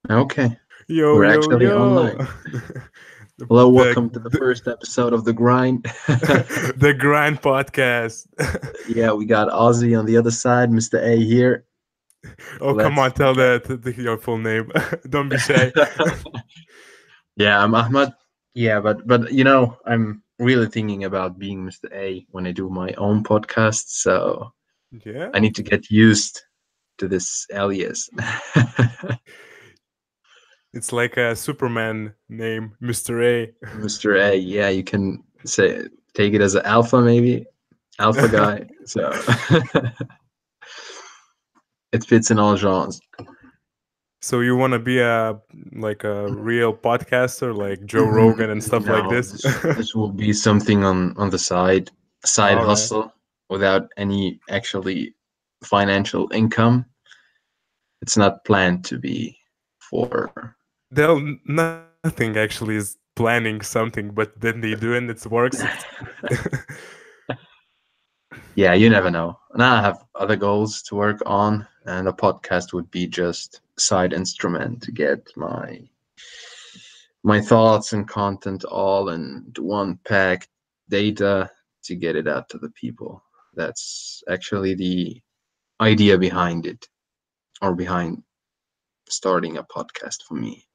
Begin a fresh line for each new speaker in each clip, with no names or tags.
Okay,
Yo,
we're
yo,
actually
yo.
online.
the,
Hello,
the,
welcome to the first episode of The Grind.
the Grind Podcast.
Yeah, we got Ozzy on the other side, Mr. A here.
Oh, come
Let's
on, tell
get.
your full name. Don't be shy.
Yeah, I'm Ahmad. Yeah, but I'm really thinking about being Mr. A when I do my own podcast, so I
Yeah?
need to get used to this alias.
It's like a Superman name, Mr.
Mr. A, yeah, you can say take it as an alpha maybe, alpha
A.
guy. So it fits in all genres.
So you want to be a real podcaster like Joe Rogan and stuff like
No,
this?
this will be something on the side
All right.
hustle without any actually financial income. It's not planned to be for.
Nothing actually is planning something, but then they do and it works. It's
Yeah, you never know. And I have other goals to work on, and a podcast would be just side instrument to get my thoughts and content all in one packed data to get it out to the people. That's actually the idea behind it, or behind starting a podcast for me.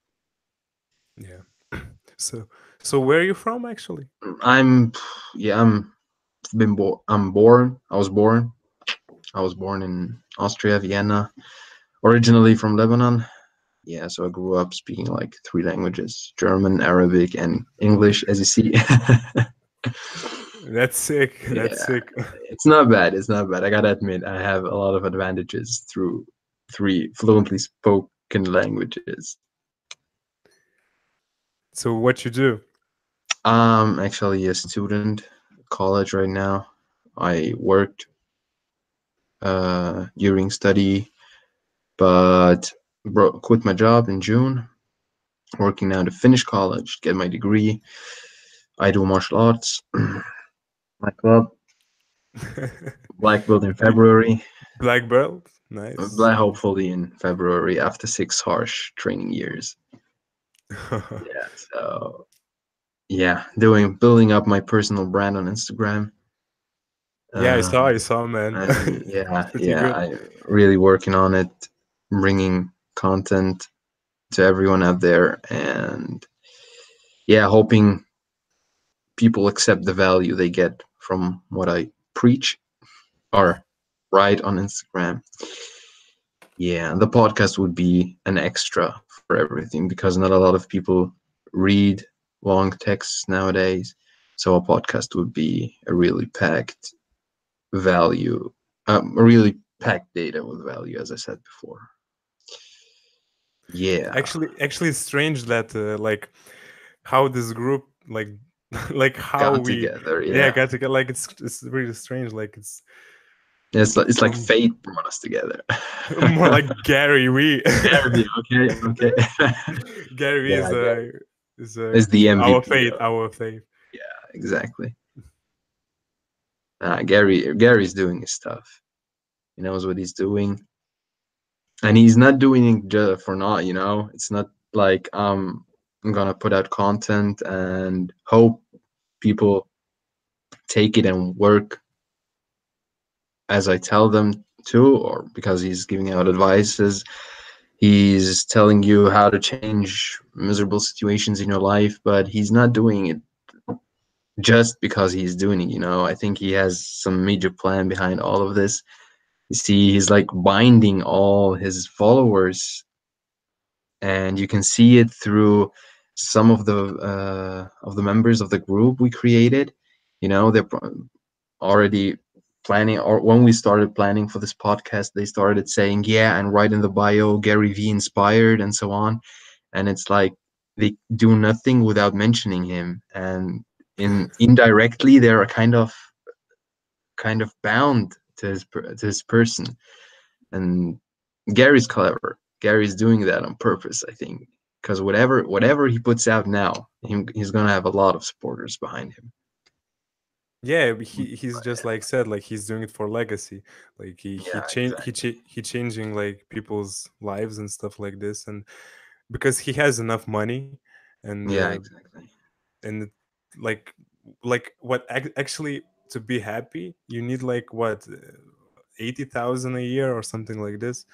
yeah. So so where are you from actually?
I'm, yeah, I'm born. I was born in Austria, Vienna, originally from Lebanon. Yeah, so I grew up speaking like three languages: German, Arabic, and English, as you see.
That's sick. That's
Yeah,
sick.
it's not bad. It's not bad. I gotta admit, I have a lot of advantages through three fluently spoken languages.
So what you do?
I'm actually a student, college right now. I worked during study, but quit my job in June. Working now to finish college, get my degree. I do martial arts. My club, black belt in
You-
February.
Black belt? Nice.
Black hopefully in February after 6 harsh training years. Yeah, so yeah, doing building up my personal brand on Instagram.
Yeah,
Um,
I saw, man.
and
It's
yeah,
pretty
yeah,
good.
I really working on it, bringing content to everyone out there, and yeah, hoping people accept the value they get from what I preach or write on Instagram. Yeah, the podcast would be an extra for everything because not a lot of people read long texts nowadays. So a podcast would be a really packed value, a really packed data with value, as I said before. Yeah,
Actually, it's strange that like how this group like how
got
we
together.
yeah
Yeah,
got to get like it's really strange. Like
it's like
um
fate brought us together.
more like Gary we
Gary, okay, okay.
Gary V
Yeah, Gary
is
is the
our
MVP.
fate, our fate.
Yeah, exactly. Gary's doing his stuff. He knows what he's doing, and he's not doing it just for not. It's not like I'm gonna put out content and hope people take it and work as I tell them to, or because he's giving out advices. He's telling you how to change miserable situations in your life, but he's not doing it just because he's doing it. I think he has some major plan behind all of this. You see, he's like binding all his followers, and you can see it through some of the members of the group we created. They're already planning, or when we started planning for this podcast, they started saying, yeah, and write in the bio Gary V inspired and so on. And it's like they do nothing without mentioning him, and indirectly they're kind of bound to his person. And Gary's clever. Gary's doing that on purpose, I think, because whatever he puts out now, he's gonna have a lot of supporters behind him.
Yeah, he's just like said like he's doing it for legacy. Like
Yeah, exactly.
he changing like people's lives and stuff like this. And because he has enough money, and
Yeah, exactly.
and like what actually, to be happy you need like what, 80,000 a year or something like this.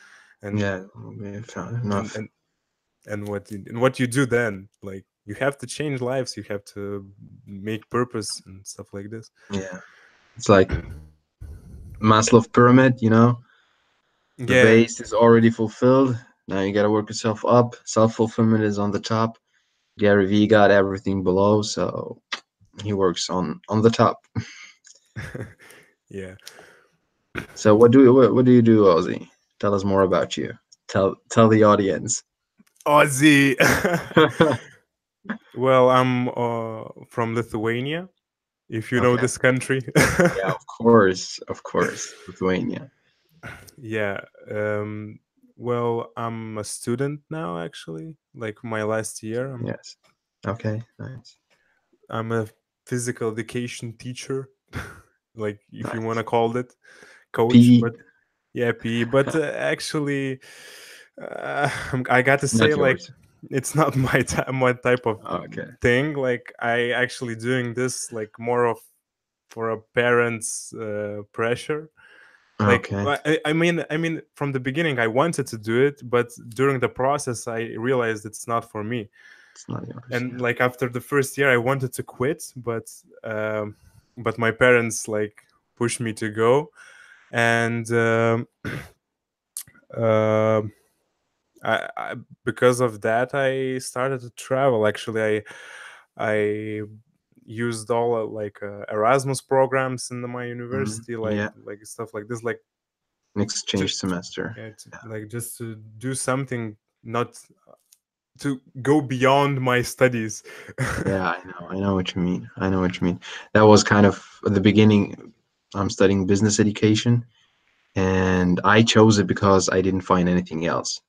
and
Yeah, we found
and
enough.
and and what you do then, like you have to change lives, you have to make purpose and stuff like this.
Yeah, it's like Maslow pyramid, you know. The
Yeah.
base is already fulfilled. Now you gotta work yourself up. Self-fulfillment is on the top. Gary Vee got everything below, so he works on the top.
Yeah.
So what do you do, Ozzy? Tell us more about you. Tell the audience.
Ozzy. Well, I'm from Lithuania, if you know
Okay.
this country.
Yeah, of course, Lithuania.
Yeah. Um, well, I'm a student now, actually. Like my last year,
Yes. Okay, nice,
I'm a physical education teacher, like if you want
nice.
to call it coach.
PE,
But yeah, PE. But actually, I got to say,
not
like,
yours.
it's not my type of
Okay,
thing. Like, I actually doing this like more of for a parent's pressure. Like,
okay.
I mean, from the beginning, I wanted to do it, but during the process, I realized it's not for me.
It's not yours.
And
Yeah.
like after the first year, I wanted to quit, um, but my parents like pushed me to go, and uh, I because of that, I started to travel. Actually, I used all like Erasmus programs in my university,
Yeah,
like stuff like this, like
an
to,
exchange semester.
yeah, like just to do something, not to go beyond my studies.
Yeah, I know what you mean. I know what you mean. That was kind of at the beginning. I'm studying business education, and I chose it because I didn't find anything else.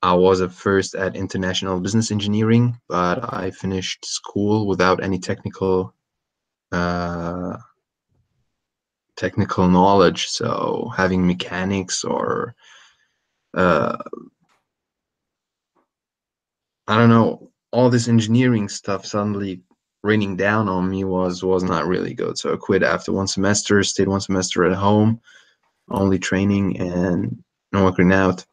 I was at first at international business engineering, but I finished school without any uh, technical knowledge. So having mechanics or uh, I don't know, all this engineering stuff suddenly raining down on me was not really good. So I quit after one semester, stayed one semester at home, only training and not working out.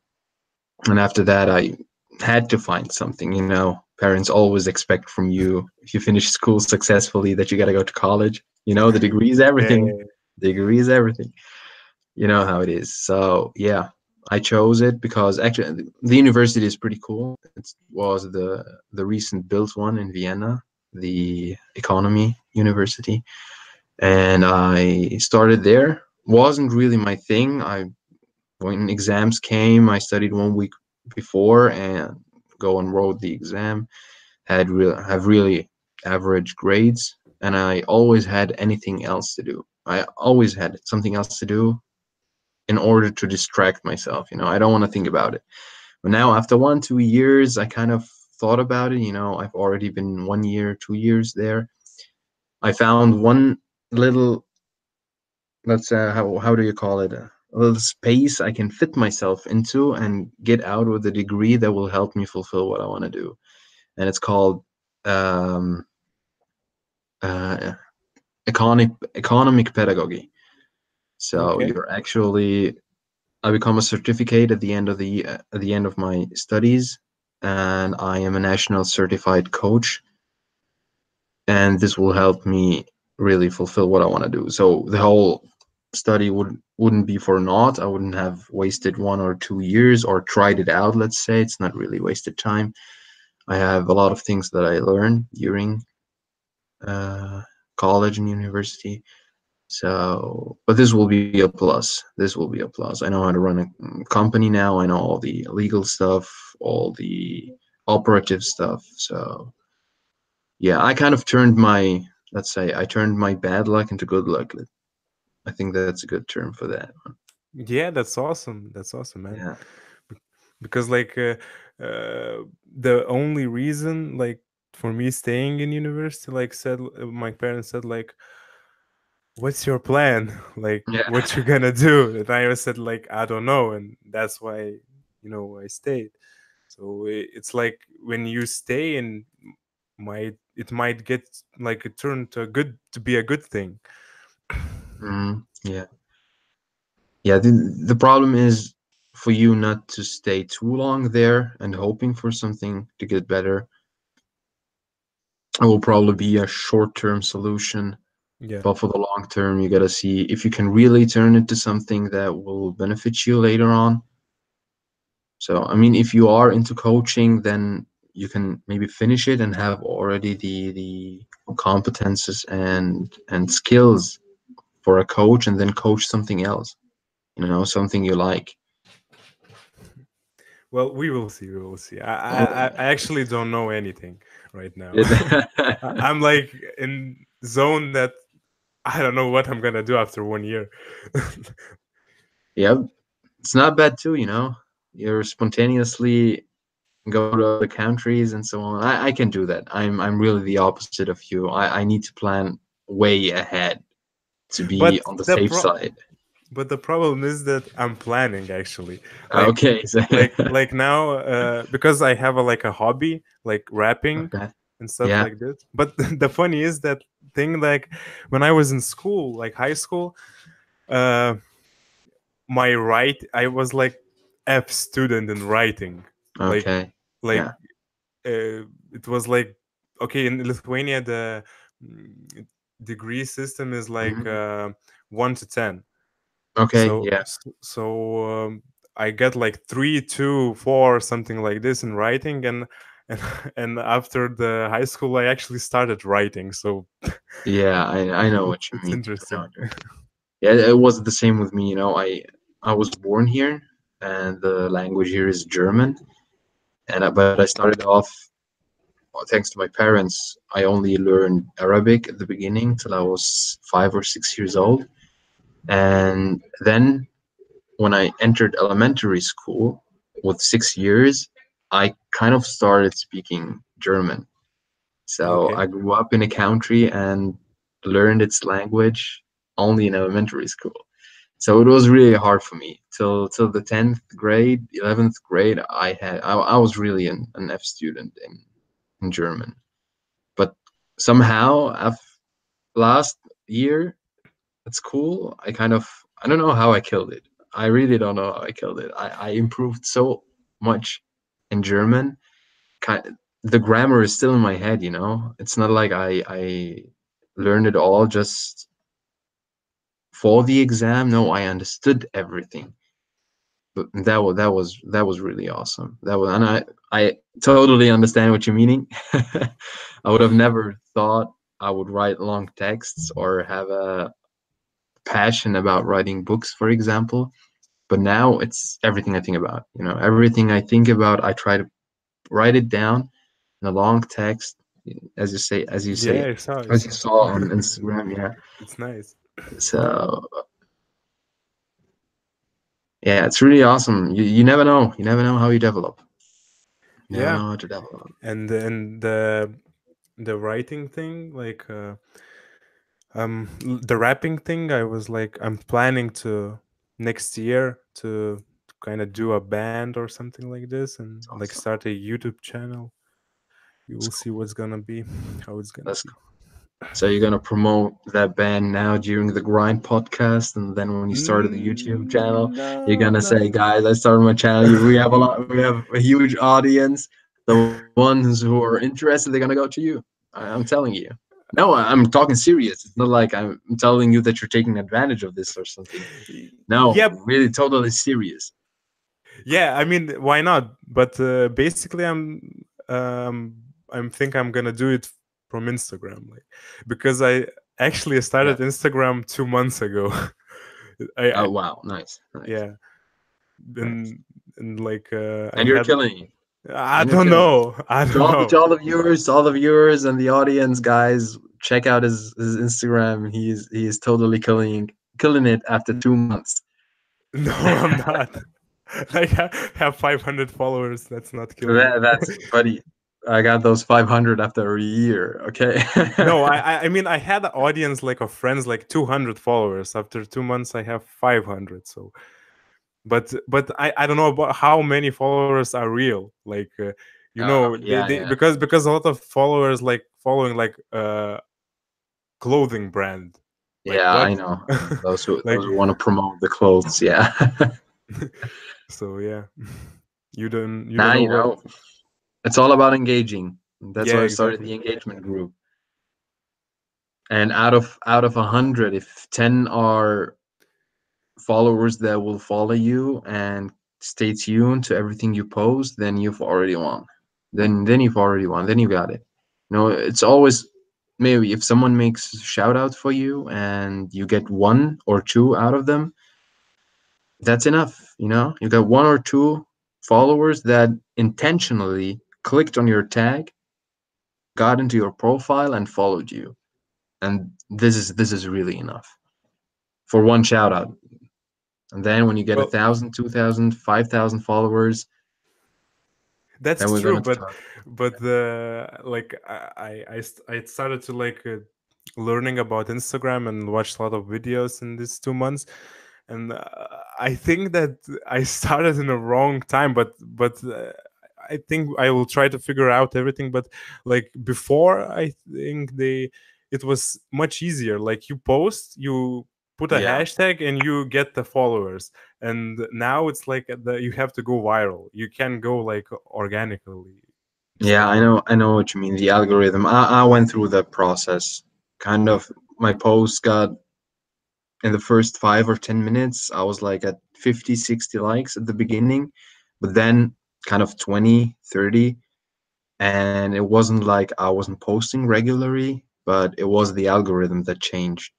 And after that, I had to find something. You know, parents always expect from you if you finish school successfully that you got to go to college. You know, the degree is everything.
Yeah.
Degree is everything. You know how it is. So yeah, I chose it because actually the university is pretty cool. It was the recent built one in Vienna, the economy university, and I started there. Wasn't really my thing. I when exams came, I studied 1 week before and go and wrote the exam. Have really average grades, and I always had anything else to do. I always had something else to do in order to distract myself. You know, I don't want to think about it. But now, after 1 2 years, I kind of thought about it. You know, I've already been 1 year, 2 years there. I found one little, let's how do you call it? A little space I can fit myself into and get out with a degree that will help me fulfill what I want to do. And it's called um, uh, economic pedagogy. So
Okay.
you're actually I become a certificate at the end of at the end of my studies, and I am a national certified coach, and this will help me really fulfill what I want to do. So the whole study wouldn't be for naught. I wouldn't have wasted 1 or 2 years or tried it out. Let's say it's not really wasted time. I have a lot of things that I learned during uh, college and university. So, but this will be a plus. This will be a plus. I know how to run a company now. I know all the legal stuff, all the operative stuff. So, yeah, I kind of turned my, let's say, I turned my bad luck into good luck. I think that's a good term for that.
Yeah, that's awesome. That's awesome, man.
Yeah.
Because like the only reason like for me staying in university, like said my parents said like, what's your plan? Like,
Yeah.
what you gonna do? And I said like, I don't know, and that's why I stayed. So it's like when you stay and might it might get like it turn to be a good thing.
Yeah. Yeah, the problem is for you not to stay too long there and hoping for something to get better. It will probably be a short-term solution,
Yeah.
but for the long term, you gotta see if you can really turn it to something that will benefit you later on. So, I mean, if you are into coaching, then you can maybe finish it and have already the competences and skills for a coach, and then coach something else, something you like.
Well, we will see. We will see. I
Oh,
actually don't know anything right now.
yeah.
I'm like in zone that I don't know what I'm gonna do after 1 year.
Yep, it's not bad too, You're spontaneously go to other countries and so on. I can do that. I'm really the opposite of you. I need to plan way ahead to be
but
on the
the
safe
pro
side.
but the problem is that I'm planning actually. Like
Okay, so
like now because I have like a hobby like rapping
okay,
and stuff
yeah,
like this. But the funny is that thing like when I was in school, like high school, uh I was like F student in writing. Like
okay,
like
yeah,
it was like okay in Lithuania the mm, degree system is like
mhm,
1 to 10.
okay,
So
yeah,
I get like 3, 2, 4, something like this in writing, and and after the high school I actually started writing. So
yeah. I know what you
it's
mean. I know
interesting.
what you mean. Yeah, it was the same with me. I was born here, and the language here is German, but I started off. Well, thanks to my parents, I only learned Arabic at the beginning till I was 5 or 6 years old. And then when I entered elementary school with 6 years, I kind of started speaking German. So
Okay.
I grew up in a country and learned its language only in elementary school. So it was really hard for me till the 10th grade, 11th grade. I was really an F student in German. But somehow, last year at school, I don't know how I killed it. I really don't know how I killed it. I improved so much in German. The grammar is still in my head, It's not like I learned it all just for the exam. No, I understood everything. But that was really awesome. And I totally understand what you're meaning. I would have never thought I would write long texts or have a passion about writing books, for example. But now it's everything I think about. Everything I think about, I try to write it down in a long text,
Yeah, I
as you
saw.
saw on Instagram. Yeah.
It's nice.
So yeah, it's really awesome. You never know. You never know how you develop. You never
Yeah,
know how to develop.
and the writing thing like the rapping thing I was like I'm planning to next year to kind of do a band or something like this and
It's
like
awesome.
start a YouTube channel. You
That's
will see
cool.
what's gonna be, how it's gonna
That's
be.
cool. So you're gonna promote that band now during the Grind podcast, and then when you started the YouTube channel, you're
No,
gonna
no.
say, "Guys, I started my channel. We have we have a huge audience. The ones who are interested, they're gonna go to you. I'm telling you. No, I'm talking serious. It's not like I'm telling you that you're taking advantage of this or something. No,
Yeah,
really, totally serious.
yeah. I mean, why not? But basically, I'm think I'm gonna do it from Instagram, like because I actually
Yeah.
started Instagram 2 months ago. I
Oh wow, nice, nice,
yeah,
nice.
and like I
And you're
had
killing it.
I
And you're
don't
killing it.
know, I don't know.
To all the viewers, and the audience, guys, check out his Instagram. He is totally killing it after 2 months.
No, I'm not. I have 500 followers. That's not killing it.
That's buddy. I got those 500 after a year. Okay.
No, I mean I had an audience like of friends like 200 followers. After 2 months, I have 500. So but I don't know about how many followers are real. Like
Yeah, yeah,
because a lot of followers like following like clothing brand. Like
yeah.
what?
I know. I know.
Like
Those who want to promote the clothes. Yeah.
so yeah. You don't
Now
know
you
what.
know. It's all about engaging. That's
Yeah,
why I started
exactly.
the engagement group. And out of 100, if 10 are followers that will follow you and stay tuned to everything you post, then you've already won. Then you've already won. Then you got it. It's always maybe if someone makes a shout out for you and you get one or two out of them, that's enough. You got one or two followers that intentionally clicked on your tag, got into your profile and followed you. And this is really enough for one shout out. And then when you get a
Well,
thousand, 2,000, 5,000 followers, then
that's
we're
true,
gonna
but
talk.
like I started to like learning about Instagram and watched a lot of videos in these 2 months, and I think that I started in the wrong time, but I think I will try to figure out everything. But like before, I think it was much easier. Like you post, you put a
Yeah,
hashtag, and you get the followers. And now it's like you have to go viral. You can go like organically. It's
yeah,
like
I know what you mean. The algorithm. I went through that process. Kind of, my post got in the first 5 or 10 minutes. I was like at 50, 60 likes at the beginning, but then kind of 20, 30, and it wasn't like I wasn't posting regularly, but it was the algorithm that changed.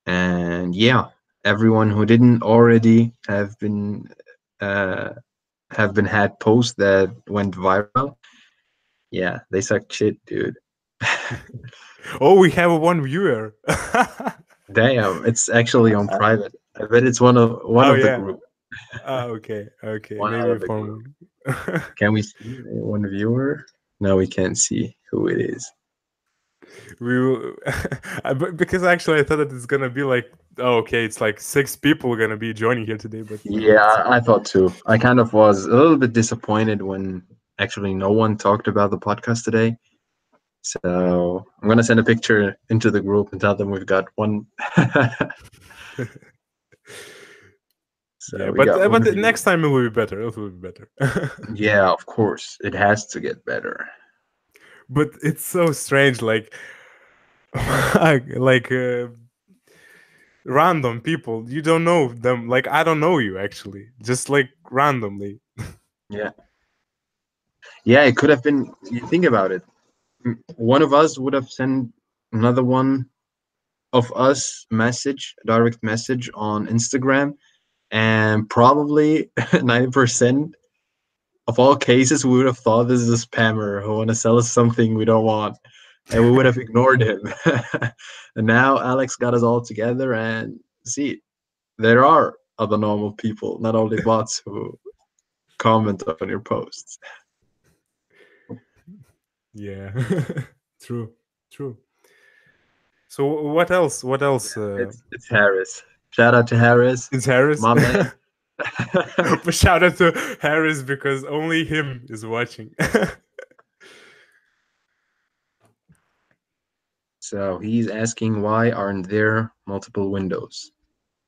And yeah, everyone who didn't already uh have been had posts that went viral, yeah, they suck shit, dude.
oh, we have one viewer.
Damn, it's actually on private. I bet it's one of
Oh
the
yeah.
group,
Okay, okay,
one out
maybe
of the group.
from.
Can we see one viewer? No, we can't see who it is.
We will. Because actually I thought that it's gonna be like, oh, okay, it's like 6 people gonna be joining here today, but no,
Yeah,
it's
I thought too. I kind of was a little bit disappointed when actually no one talked about the podcast today. So I'm gonna send a picture into the group and tell them we've got one. So
yeah,
we got
but
one
the next
viewer.
time it will be better. It will be better.
Yeah, of course, it has to get better.
But it's so strange, like like random people, you don't know them. Like I don't know you actually, just like randomly.
Yeah, yeah, it could have been. You think about it. One of us would have sent another one of us message, direct message on Instagram, and probably 90% of all cases we would have thought this is a spammer who want to sell us something we don't want, and we would have ignored him. And now Alex got us all together, and see, there are other normal people, not only bots who comment on your posts.
Yeah. True, true. So what else
It's Harris. Shout out to Harris,
is Harris?
my man.
But shout out to Harris because only him is watching.
So he's asking why aren't there multiple windows?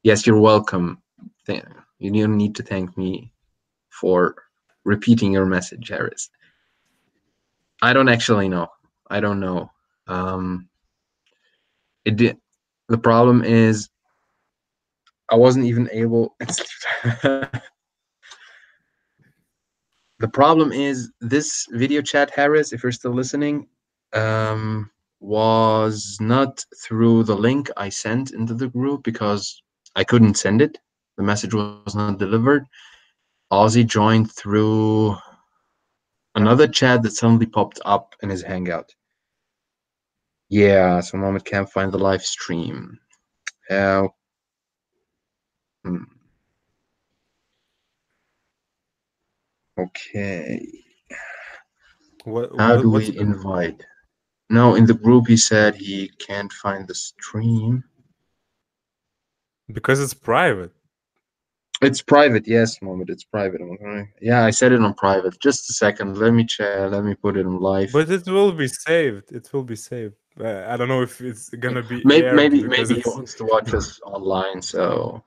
Yes, you're welcome. You don't need to thank me for repeating your message, Harris. I don't actually know. I don't know. Um, it did. The problem is I wasn't even able. The problem is this video chat, Harris, if you're still listening, um, was not through the link I sent into the group because I couldn't send it. The message was not delivered. Ozzy joined through another chat that suddenly popped up in his Hangout. Yeah, so Mohammed can't find the live stream. How? hmm, Okay.
what
How
what
do
what's
we invite? No, in the group he said he can't find the stream.
because it's private.
It's private, yes, Mohammed. It's private. Yeah, I said it on private. Just a second. Let me check. Let me put it on live.
But it will be saved. It will be saved. I don't know if it's gonna be
Maybe,
aired
maybe,
because
maybe he
it's
wants to watch us online. So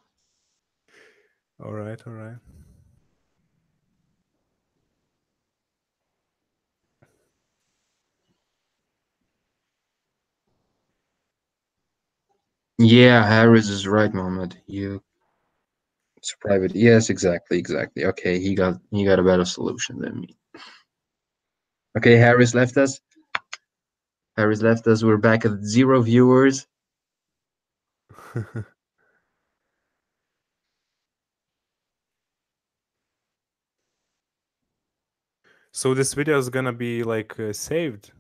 all right. All right.
yeah, Harris is right, Mohammed. It's private. Yes, exactly, exactly. Okay, he got a better solution than me. Okay, Harris left us. Harris left us. We're back at 0 viewers.
So this video is gonna be like saved.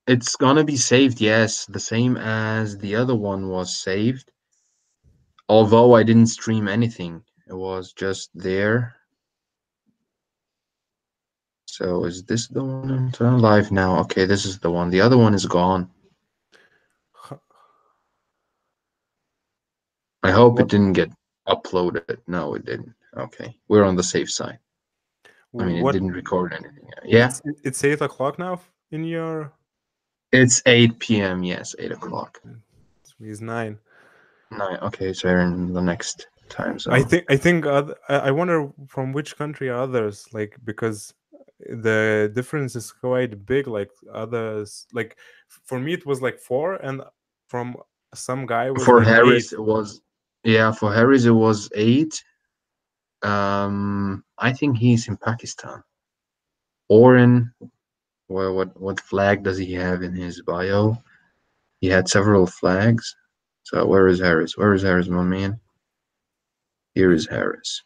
It's gonna be saved, yes, the same as the other one was saved. Although I didn't stream anything, it was just there. So is this the one I'm turning live now? Okay, this is the one. The other one is gone. I hope it
What?
didn't get uploaded. No, it didn't. Okay, we're on the safe side. I mean, it
What?
didn't record anything. Yeah,
It's 8 o'clock now in your.
it's 8 p.m. Yes, 8 o'clock.
It means 9.
9. Okay, so we're in the next time
I
zone.
think. I think. I wonder from which country are others, like, because the difference is quite big. Like others, like for me it was like 4, and from some guy was
For
like
Harris,
8.
it was yeah. For Harris, it was 8. I think he's in Pakistan or in well, what flag does he have in his bio? He had several flags. So where is Harris? Where is Harris, my man? Here is Harris.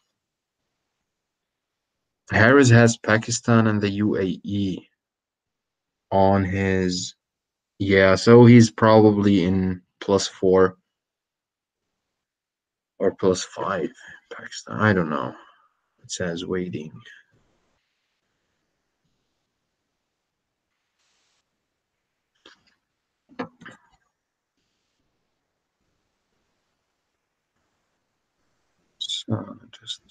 Harris has Pakistan and the UAE on his yeah, so he's probably in +4 or +5 Pakistan. I don't know. It says waiting. So just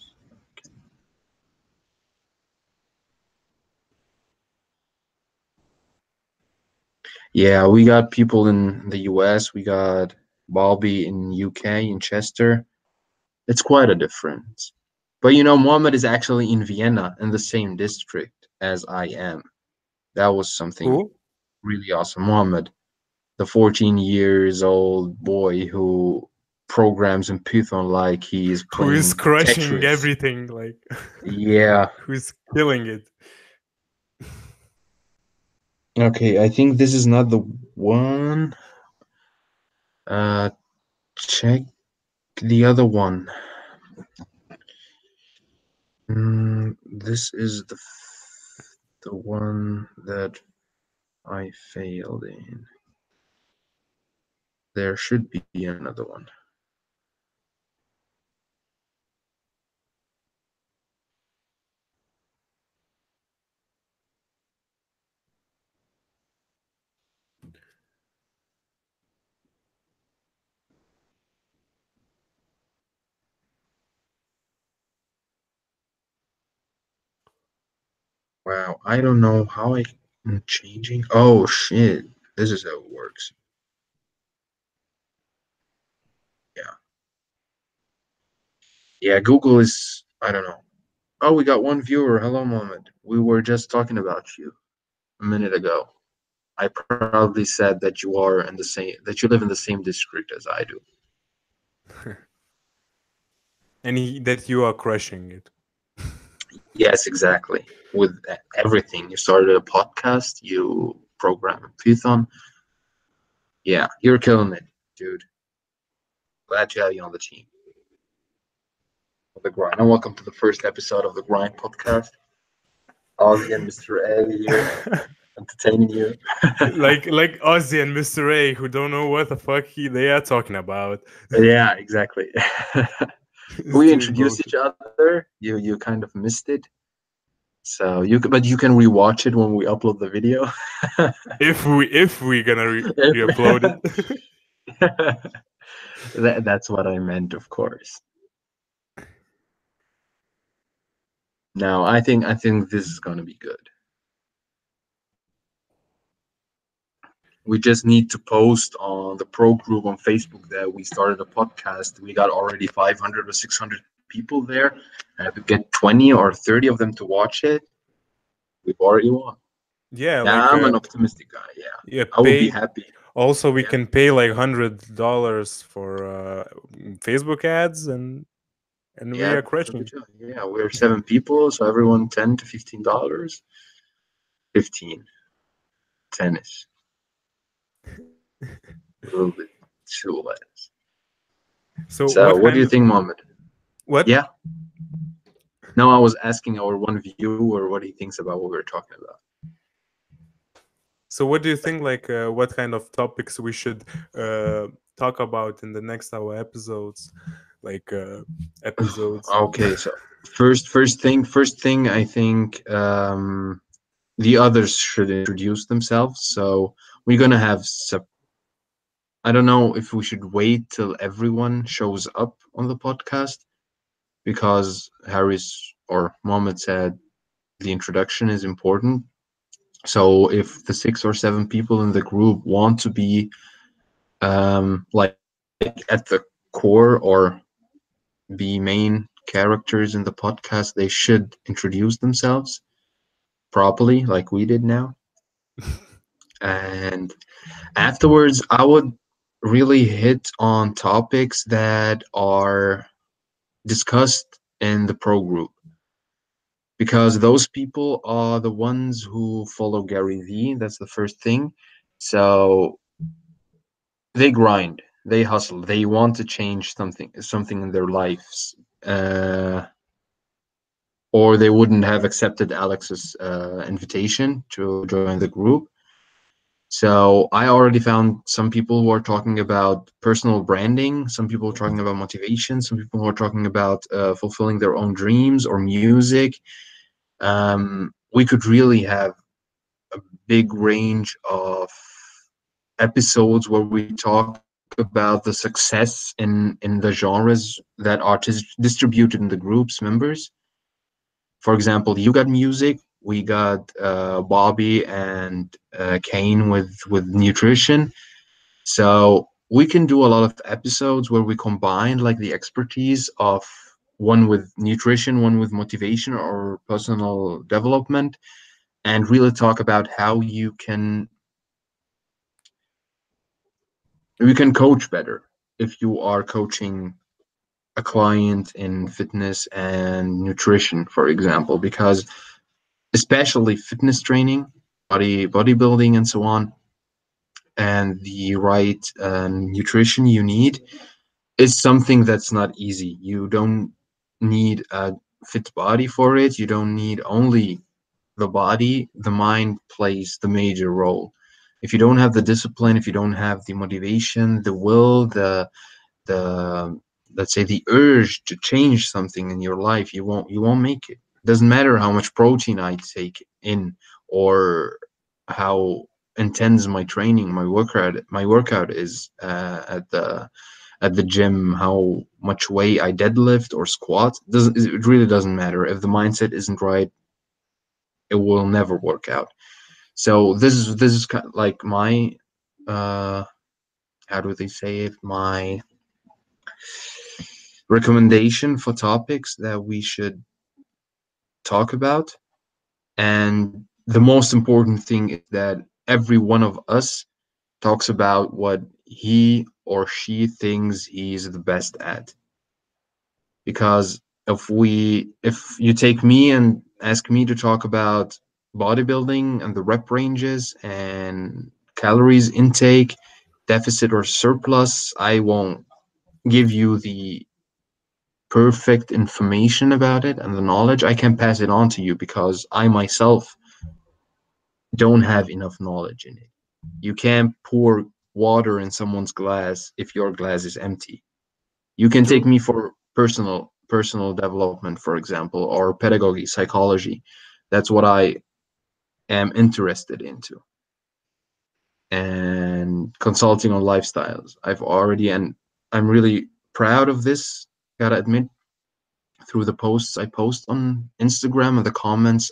yeah, we got people in the US, we got Bobby in UK in Chester. It's quite a difference. But you know, Mohammed is actually in Vienna in the same district as I am. That was something
Who?
really awesome. Mohammed, the 14 years old boy who programs in Python like he is
Who is
playing
crushing
Tetris.
everything? Like,
Yeah.
who's killing it?
Okay, I think this is not the one. Uh, check the other one. This is the one that I failed in. There should be another one. Wow, I don't know how I'm changing. Oh shit, this is how it works. Yeah, yeah. Google is. I don't know. Oh, we got one viewer. Hello, Mohammed. We were just talking about you a minute ago. I proudly said that you are in the same that you live in the same district as I do.
And that you are crushing it.
Yes, exactly. With everything, you started a podcast, you program in Python. Yeah, you're killing it, dude. Glad to have you on the team of the grind. And welcome to the first episode of the Grind podcast. Ozzy and Mr. A here, entertaining you.
like Ozzy and Mr.A, who don't know what the fuck they are talking about.
Yeah, exactly.
It's
We
doing
introduced each
bullshit.
other. You kind of missed it. So but you can rewatch it when we upload the video.
If we gonna re-upload it.
That's what I meant, of course. No, I think this is gonna be good. We just need to post on the pro group on Facebook that we started a podcast. We got already 500 or 600 people there. And if we get 20 or 30 of them to watch it, we've already won.
Yeah,
Yeah,
like
I'm an optimistic guy. Yeah,
yeah,
I would be
pay.
happy.
Also, we
Yeah,
can pay like $100 for Facebook ads, and we
yeah,
are
that's a good
crushing.
job. Yeah, we're 7 people, so everyone $10 to $15. 15, 10 is a little bit too less.
So,
So,
what
what do you
kind?
think, Mohammed?
What?
Yeah. No, I was asking our one viewer what he thinks about what we were talking about.
So, what do you
Like,
think? Like, what kind of topics we should talk about in the next hour episodes? Like, episodes.
okay, so first thing, I think the others should introduce themselves. So we're gonna have I don't know if we should wait till everyone shows up on the podcast because Harris or Mohammed said the introduction is important. So if the 6 or 7 people in the group want to be like at the core or be main characters in the podcast, they should introduce themselves properly, like we did now. And afterwards, I would really hit on topics that are discussed in the pro group because those people are the ones who follow Gary Vee. That's the first thing. So they grind, they hustle, they want to change something in their lives. Or they wouldn't have accepted Alex's invitation to join the group. So I already found some people who are talking about personal branding, some people are talking about motivation, some people who are talking about fulfilling their own dreams or music. We could really have a big range of episodes where we talk about the success in the genres that are distributed in the group's members. For example, you got music, we got Bobby and Kane with nutrition. So we can do a lot of episodes where we combine like the expertise of one with nutrition, one with motivation or personal development, and really talk about how you can coach better if you are coaching a client in fitness and nutrition, for example, because especially fitness training, bodybuilding, and so on, and the right nutrition you need is something that's not easy. You don't need a fit body for it. You don't need only the body. The mind plays the major role. If you don't have the discipline, if you don't have the motivation, the will, the let's say the urge to change something in your life, you won't make it. Doesn't matter how much protein I take in or how intense my training, my workout is at the gym, how much weight I deadlift or squat. Doesn't It really doesn't matter if the mindset isn't right. It will never work out. So this is kind of like my uh how do they say it, my recommendation for topics that we should talk about. And the most important thing is that every one of us talks about what he or she thinks he's the best at. Because if you take me and ask me to talk about bodybuilding and the rep ranges and calories intake, deficit or surplus, I won't give you the perfect information about it and the knowledge. I can pass it on to you because I myself don't have enough knowledge in it. You can't pour water in someone's glass if your glass is empty. You can take
True.
me for personal development, for example, or pedagogy, psychology. That's what I am interested into. And consulting on lifestyles. I've already and I'm really proud of this, gotta admit, through the posts I post on Instagram and the comments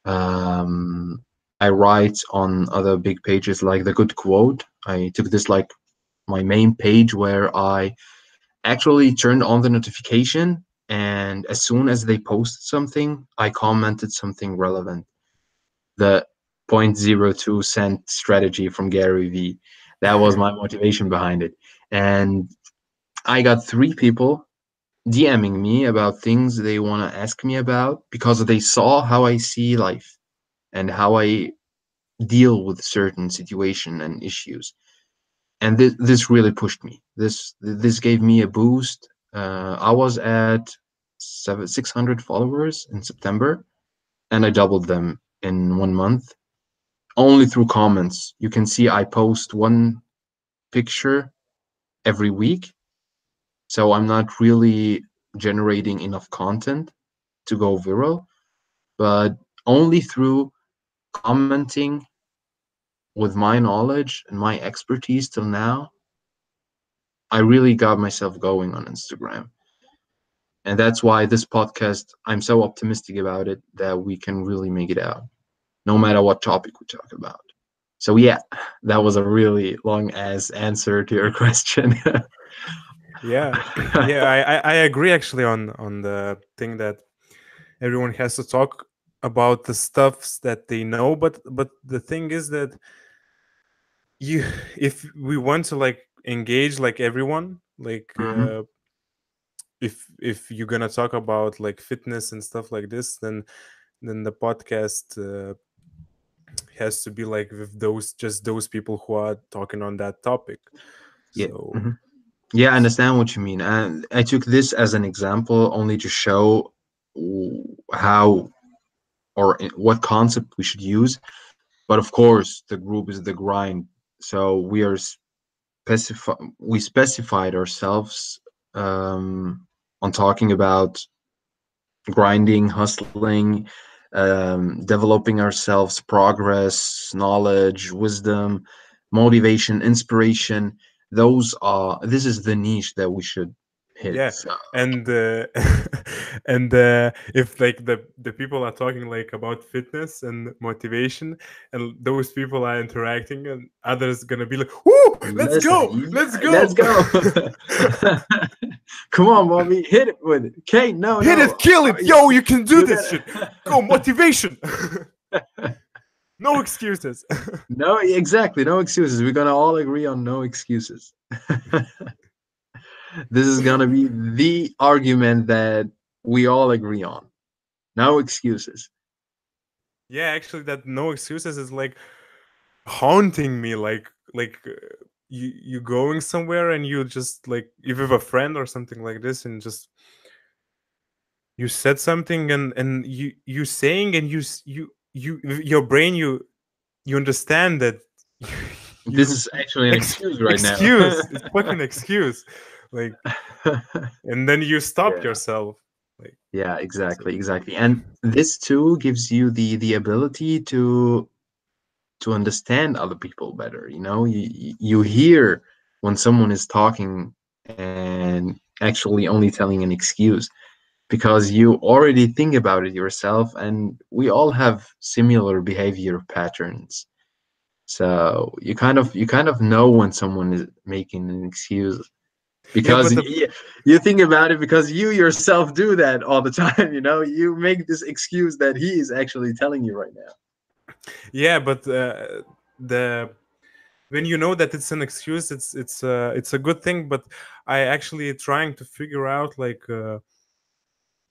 um I write on other big pages like the good quote. I took this like my main page where I actually turned on the notification, and as soon as they posted something, I commented something relevant. The 0.02 cent strategy from Gary Vee. That was my motivation behind it. And I got three people DMing me about things they want to ask me about because they saw how I see life and how I deal with certain situation and issues. And this really pushed me. This gave me a boost. I was at 600 followers in September, and I doubled them in 1 month only through comments. You can see I post one picture every week, so I'm not really generating enough content to go viral, but only through commenting with my knowledge and my expertise till now, I really got myself going on Instagram. And that's why this podcast, I'm so optimistic about it that we can really make it out, no matter what topic we talk about. So, yeah, that was a really long ass answer to your question.
Yeah, yeah, I agree actually on the thing that everyone has to talk about the stuffs that they know, but the thing is that you if we want to like engage like everyone, like
Hmm.
if you're gonna talk about like fitness and stuff like this, then the podcast has to be like with those just those people who are talking on that topic.
Yeah.
So
Hmm. Yeah, I understand what you mean. And I took this as an example only to show how or what concept we should use. But of course, the group is the grind. So we specified ourselves on talking about grinding, hustling, developing ourselves, progress, knowledge, wisdom, motivation, inspiration. This is the niche that we should hit.
yeah,
So
and and if like the people are talking like about fitness and motivation, and those people are interacting, and others gonna be like, "Woo, let's
listen,
go, let's
let's
go."
go. Come on, mommy, hit it with it. Okay, no,
Hit
no,
it, kill it,
you,
yo, you can do
you
this shit. Go,
gotta.
motivation. No excuses.
No, exactly. No excuses. We're gonna all agree on no excuses. This is gonna be the argument that we all agree on. No excuses.
Yeah, actually, that no excuses is like haunting me. Like you going somewhere and you just like if you have a friend or something like this, and just you said something, and you saying, and you your brain, you understand that
This
you
is actually an excuse right now.
excuse, it's fucking excuse, like, and then you stop
Yeah.
yourself, like,
Yeah,
so
exactly, exactly. And this too gives you the ability to understand other people better. You know, you hear when someone is talking and actually only telling an excuse because you already think about it yourself, and we all have similar behavior patterns. So you kind of know when someone is making an excuse
yeah,
because
but the
you think about it because you yourself do that all the time. You know, you make this excuse that he is actually telling you right now.
yeah, but the when you know that it's an excuse, it's a good thing. But I actually trying to figure out like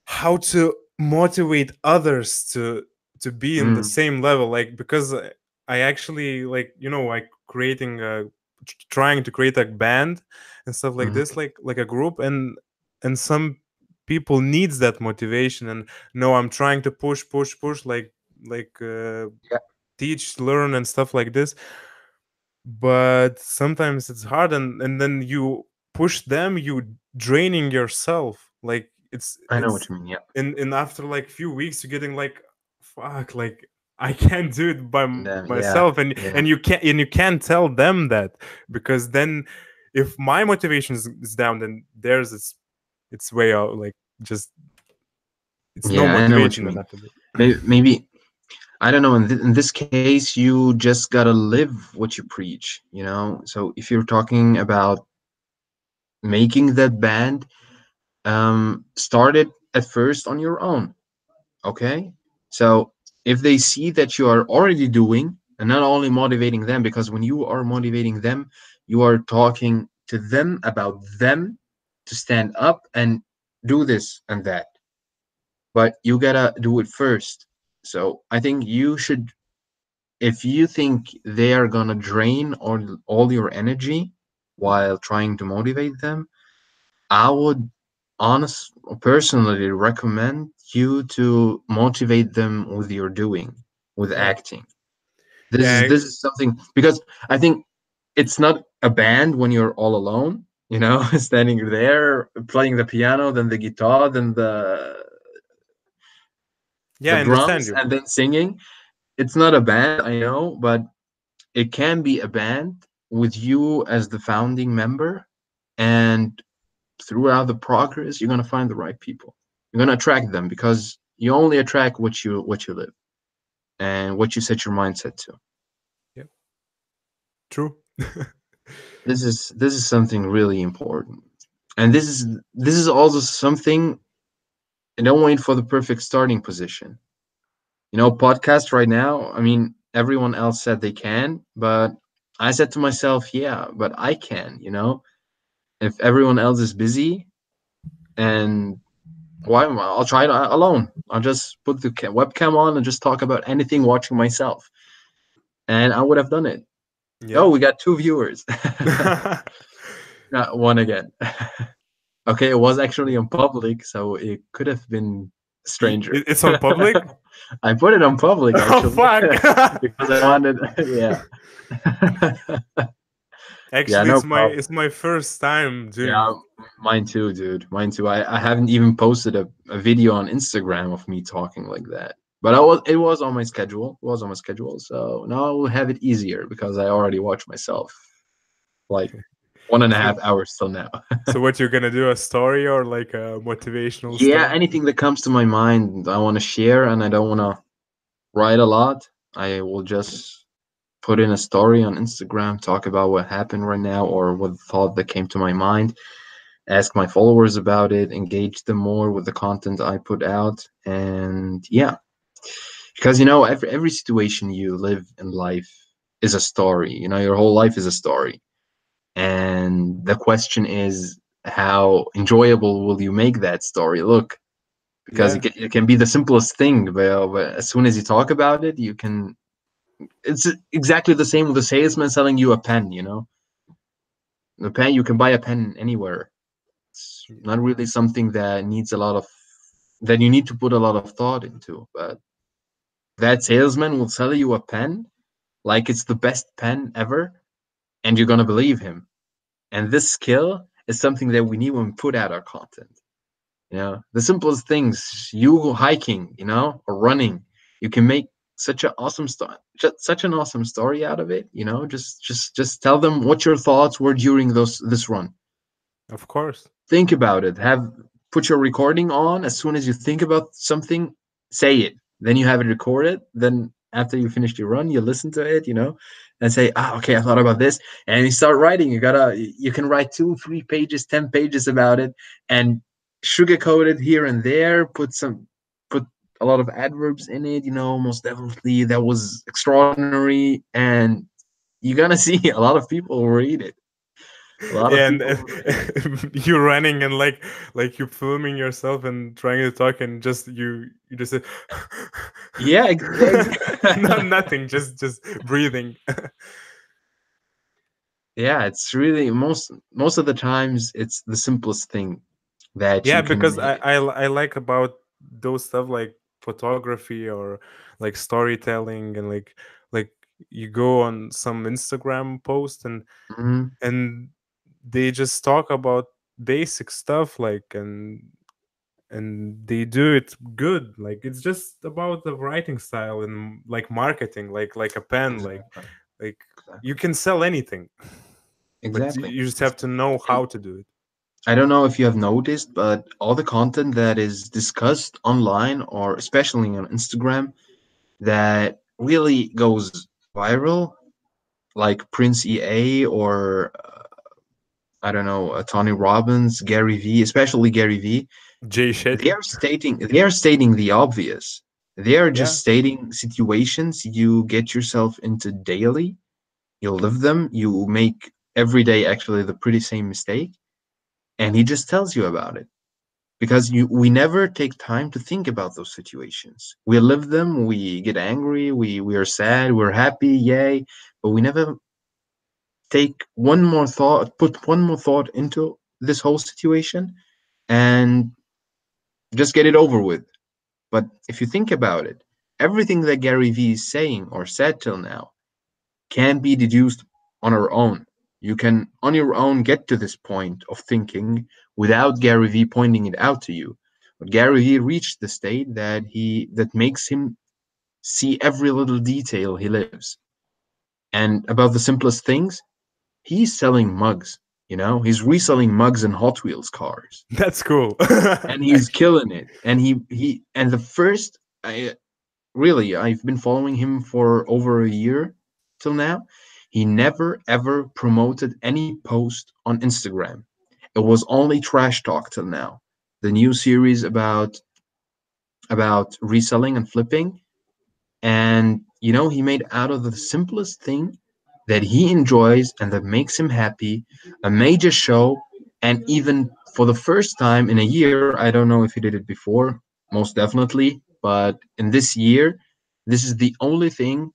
how to motivate others to be in the
Mm,
same level, like, because I actually, like, like creating a trying to create a band and stuff like
mhm.
this, like a group, and some people needs that motivation, and no, I'm trying to push like
Yeah,
teach, learn, and stuff like this, but sometimes it's hard, and then you push them, you draining yourself, like
I know what
it's
you mean. Yeah,
in after like few weeks you're getting like, fuck, like I can't do it by
yeah,
myself,
yeah.
and you can't tell them that, because then if my motivation is down, then theirs it's way out, like, just it's no
Yeah, I know what you
motivation
mean.
enough to do.
Maybe I don't know. In this case, you just gotta live what you preach. So if you're talking about making that band, start it at first on your own. Okay. So if they see that you are already doing and not only motivating them, because when you are motivating them, you are talking to them about them to stand up and do this and that. But you gotta do it first. So I think you should, if you think they are gonna drain all your energy while trying to motivate them, I would honest personally recommend you to motivate them with your doing, with
Yeah,
acting. This
yeah,
is this is something, because I think it's not a band when you're all alone, standing there playing the piano, then the guitar, then
yeah.
the
I understand
drums,
you.
and then singing. It's not a band, I know, but it can be a band with you as the founding member, and throughout the progress, you're gonna find the right people. You're gonna attract them because you only attract what you live and what you set your mindset to.
Yeah, true.
This is something really important, and this is also something. And don't wait for the perfect starting position. Podcast right now. I mean, everyone else said they can, but I said to myself, yeah, but I can. If everyone else is busy, and why I'll try it alone. I'll just put the webcam on and just talk about anything watching myself, and I would have done it.
Yeah.
Oh, we got two viewers. Not one again. Okay, it was actually on public, so it could have been a stranger.
It's on public.
I put it on public
Oh
actually
fuck!
because I wanted, yeah. Yeah,
Actually,
no
it's
problem.
my first time doing
Yeah,
it.
mine too, dude. Mine too. I haven't even posted a video on Instagram of me talking like that. But it was on my schedule. It was on my schedule. So now I will have it easier because I already watched myself like one and a
So,
half hours till now.
so what you're gonna do? A story or like a motivational
Yeah,
story?
anything that comes to my mind, I want to share, and I don't want to write a lot. I will just put in a story on Instagram, talk about what happened right now or what thought that came to my mind, ask my followers about it, engage them more with the content I put out, and yeah, because every situation you live in life is a story. Your whole life is a story, and the question is, how enjoyable will you make that story look? Because
Yeah,
it can be the simplest thing, but as soon as you talk about it, you can. It's exactly the same with a salesman selling you a pen. A pen, you can buy a pen anywhere. It's not really something that you need to put a lot of thought into. But that salesman will sell you a pen like it's the best pen ever, and you're gonna believe him. And this skill is something that we need when we put out our content. The simplest things, you go hiking, or running, you can make such an awesome story out of it. Just tell them what your thoughts were during this run.
of course.
Think about it. Put your recording on. As soon as you think about something, say it. Then you have it recorded. Then after you finish your run, you listen to it, and say, okay, I thought about this. And you start writing. You can write 2, 3 pages, 10 pages about it, and sugarcoat it here and there. Put a lot of adverbs in it. Most definitely that was extraordinary, and you're gonna see a lot of people will read it. A lot of
And
people will read it.
you're running and like you're filming yourself and trying to talk and just you just say
Yeah,
not nothing, just breathing.
yeah, it's really most of the times it's the simplest thing that
Yeah,
you can
because
make.
I like about those stuff like photography or like storytelling and like you go on some Instagram post
Mhm.
and they just talk about basic stuff like and they do it good, like it's just about the writing style and like marketing, like a pen,
Exactly.
like you
Exactly.
can sell anything but
Exactly.
you just have to know
And
how to do it.
I don't know if you have noticed, but all the content that is discussed online or especially on Instagram that really goes viral, like Prince EA or I don't know, Tony Robbins, Gary V, especially Gary V,
Jay Shetty.
they are stating the obvious. They are
Yeah,
just stating situations you get yourself into daily. You live them, you make every day actually the pretty same mistake, and he just tells you about it. Because we never take time to think about those situations. We live them, we get angry, we are sad, we're happy, yay, but we never take one more thought, put one more thought into this whole situation and just get it over with. But if you think about it, everything that Gary Vee is saying or said till now can be deduced on our own. You can on your own get to this point of thinking without Gary Vee pointing it out to you. But Gary Vee reached the state that makes him see every little detail he lives. And about the simplest things, he's selling mugs. He's reselling mugs and Hot Wheels cars,
that's cool.
and he's killing it. And he and the first, really, I've been following him for over a year till now. He never ever promoted any post on Instagram. It was only trash talk till now. The new series about reselling and flipping, and he made out of the simplest thing that he enjoys and that makes him happy a major show. And even for the first time in a year, I don't know if he did it before, most definitely, but in this year, this is the only thing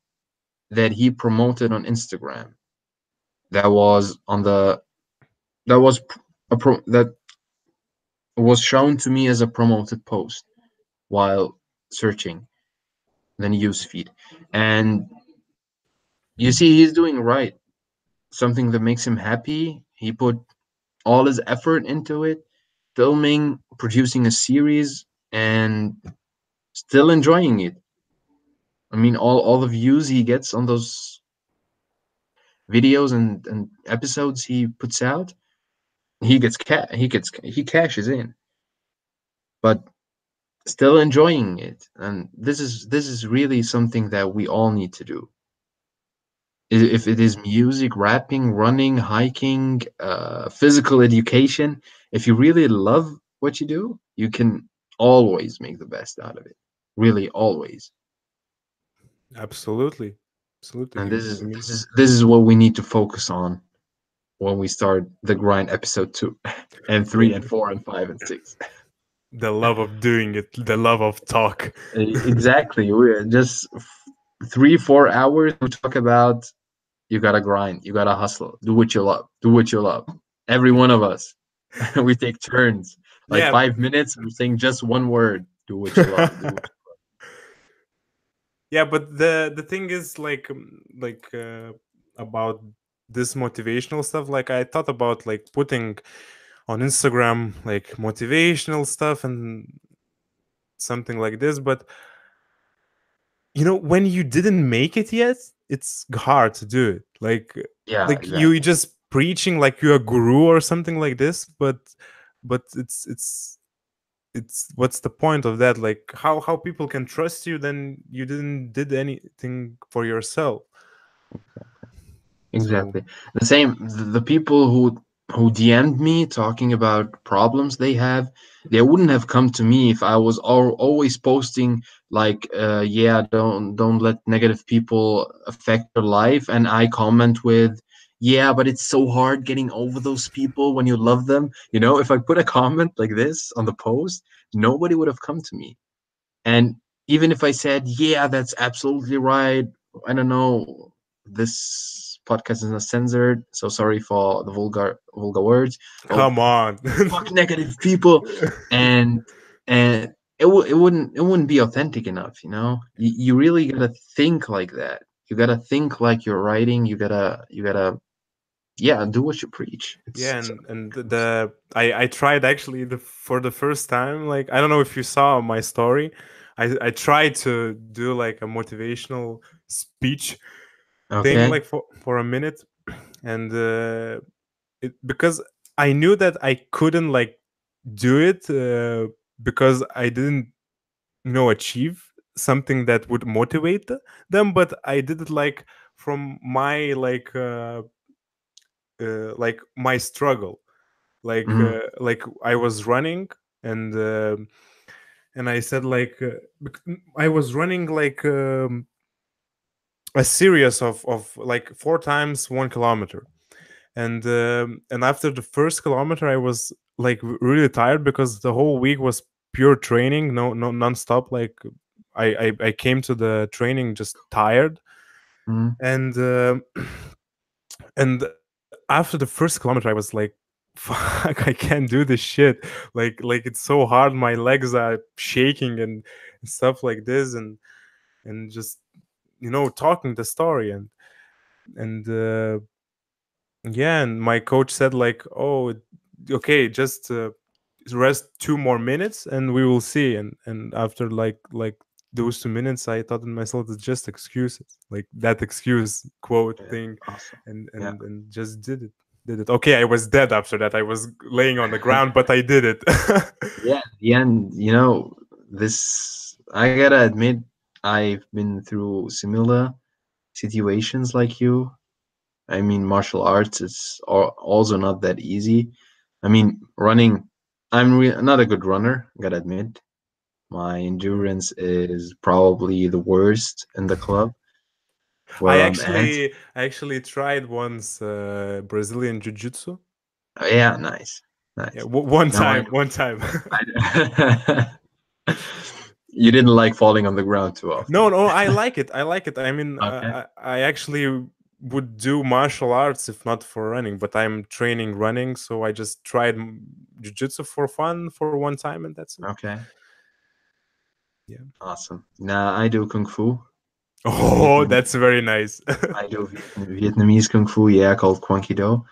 that he promoted on Instagram that was on the that was that was shown to me as a promoted post while searching the news feed. And you see, he's doing right, something that makes him happy. He put all his effort into it, filming, producing a series, and still enjoying it. I mean, all the views he gets on those videos and episodes he puts out, he cashes in, but still enjoying it. And this is really something that we all need to do. If it is music, rapping, running, hiking, physical education, if you really love what you do, you can always make the best out of it. Really, always.
Absolutely, absolutely.
And
You,
this is
I mean,
this is this is what we need to focus on when we start the grind episode 2 and 3 and 4 and 5 and 6.
the love of doing it, the love of talk.
Exactly. We're just 3 4 hours we talk about you gotta grind, you gotta hustle, do what you love, do what you love. Every one of us. We take turns. Like
Yeah,
5 minutes, we're saying just one word. Do what you love. Do what
yeah, but the thing is like about this motivational stuff. Like I thought about like putting on Instagram like motivational stuff and something like this, but when you didn't make it yet, it's hard to do it.
Yeah,
Like you
exactly.
just preaching like you're a guru or something like this, but it's what's the point of that? Like how people can trust you then you didn't did anything for yourself. So
Exactly. The same. The people who DM'd me talking about problems they have, they wouldn't have come to me if I was always posting like, yeah, don't let negative people affect your life, and I comment with, yeah, but it's so hard getting over those people when you love them. If I put a comment like this on the post, nobody would have come to me. And even if I said, yeah, that's absolutely right, I don't know, this podcast is not censored, so sorry for the vulgar words, but
come on.
fuck negative people, and it wouldn't be authentic enough, You really gotta think like that. You gotta think like you're writing. You gotta yeah, do what you preach.
Yeah,
It's
and I tried actually for the first time. Like I don't know if you saw my story. I tried to do like a motivational speech thing
okay.
like for a minute, and it because I knew that I couldn't like do it because I didn't achieve something that would motivate them, but I did it like from my like my struggle,
Mm-hmm.
like I was running, and I said like I was running like a series of like 4 times 1 kilometer, and after the first kilometer I was like really tired because the whole week was pure training, no non-stop. Like I came to the training just tired,
Mm-hmm.
and and after the first kilometer I was like, fuck, I can't do this shit. Like it's so hard, my legs are shaking and stuff like this, and just talking the story, and yeah, and my coach said like, "Oh, okay, just rest 2 more minutes, and we will see." And after like those 2 minutes, I thought to myself, it's just excuses, like that excuse quote
Yeah,
thing,
awesome.
and
Yeah.
and and just did it. Did it. Okay, I was dead after that. I was laying on the ground, but I did it.
Yeah, yeah, and this I gotta admit, I've been through similar situations like you. I mean, martial arts is also not that easy. I mean, running, not a good runner, gotta admit. My
Yeah.
endurance is probably the worst in the club where I'm at.
I actually tried once Brazilian jiu-jitsu.
Oh, yeah, nice,
Yeah,
nice.
one
Now
time, one time.
I you didn't like falling on the ground too
No,
often.
no, I like it. I like it. I mean,
Okay.
I actually would do martial arts if not for running, but I'm training running, so I just tried jiu-jitsu for fun for 1 time, and that's it.
Okay.
Yeah.
Awesome. Now I do kung fu.
Oh,
Vietnam.
that's very nice.
I do Vietnamese kung fu. Yeah, called Quang Do.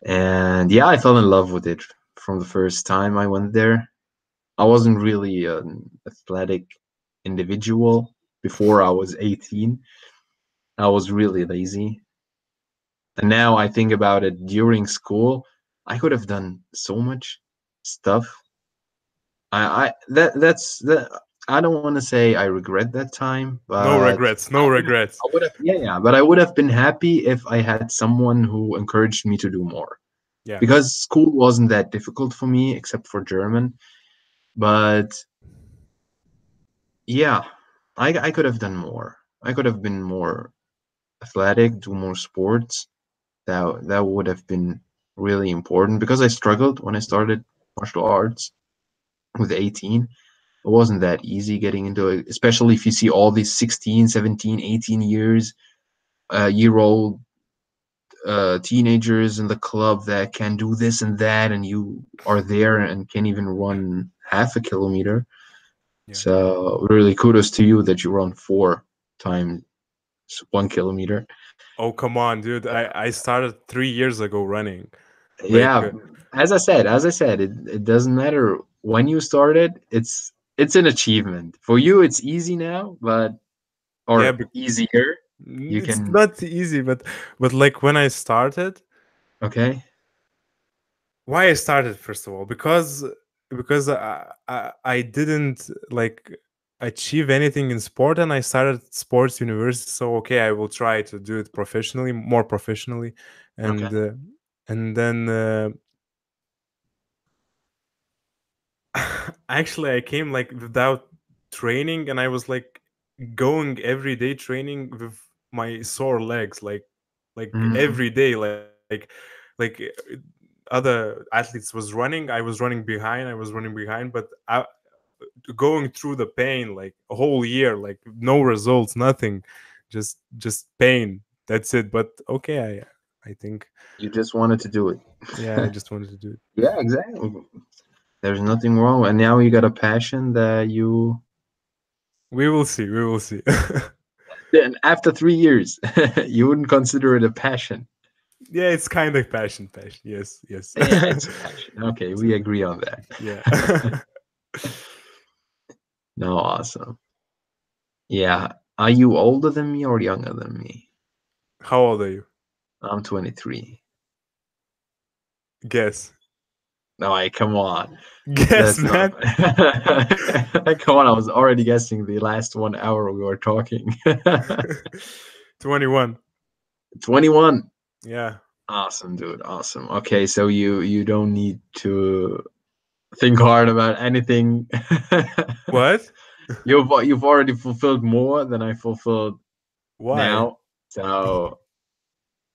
And yeah, I fell in love with it from the first time I went there. I wasn't really an athletic individual before I was 18. I was really lazy. And now I think about it during school, I could have done so much stuff. I that's that I don't want to say I regret that time,
No
but
regrets. No regrets.
I would have yeah, yeah, but I would have been happy if I had someone who encouraged me to do more.
Yeah.
Because school wasn't that difficult for me except for German, but yeah, I could have done more. I could have been more athletic, do more sports. That would have been really important because I struggled when I started martial arts with 18. It wasn't that easy getting into it, especially if you see all these 16, 17, 18 year old teenagers in the club that can do this and that, and you are there and can't even run half a kilometer.
Yeah.
So really kudos to you that you run 4 times 1 kilometer.
Oh, come on, dude. I started 3 years ago running. Like,
Yeah, as I said, it doesn't matter when you started. It's an achievement for you. It's easy now, but
yeah,
or easier. You
it's
can
not easy, but like when I started,
okay.
why I started first of all, because I didn't like achieve anything in sport, and I started sports university. So okay, I will try to do it professionally, more professionally,
Okay.
and uh, and then actually I came like without training, and I was like going every day training with my sore legs, like
Mhm.
every day, like other athletes was running, I was running behind, but going through the pain like a whole year, like no results, nothing, just pain, that's it. But okay, I think,
You just wanted to do it.
yeah, I just wanted to do it.
Yeah, exactly. There's nothing wrong. And now you got a passion that you
We will see, we will see.
then after 3 years, you wouldn't consider it a passion.
Yeah, it's kind of passion, yes, yes.
Yeah, it's a passion. Okay,
It's
we
a
agree on
Yeah.
that. No, awesome. Yeah. Are you older than me or younger than me?
How old are you?
I'm 23.
Guess.
No, come on.
Guess,
That's not.
man.
Come on, I was already guessing the last 1 hour we were talking.
21.
21.
Yeah.
Awesome, dude. Awesome. Okay, so you don't need to think hard about anything.
What?
You've already fulfilled more than I fulfilled
Why?
now. So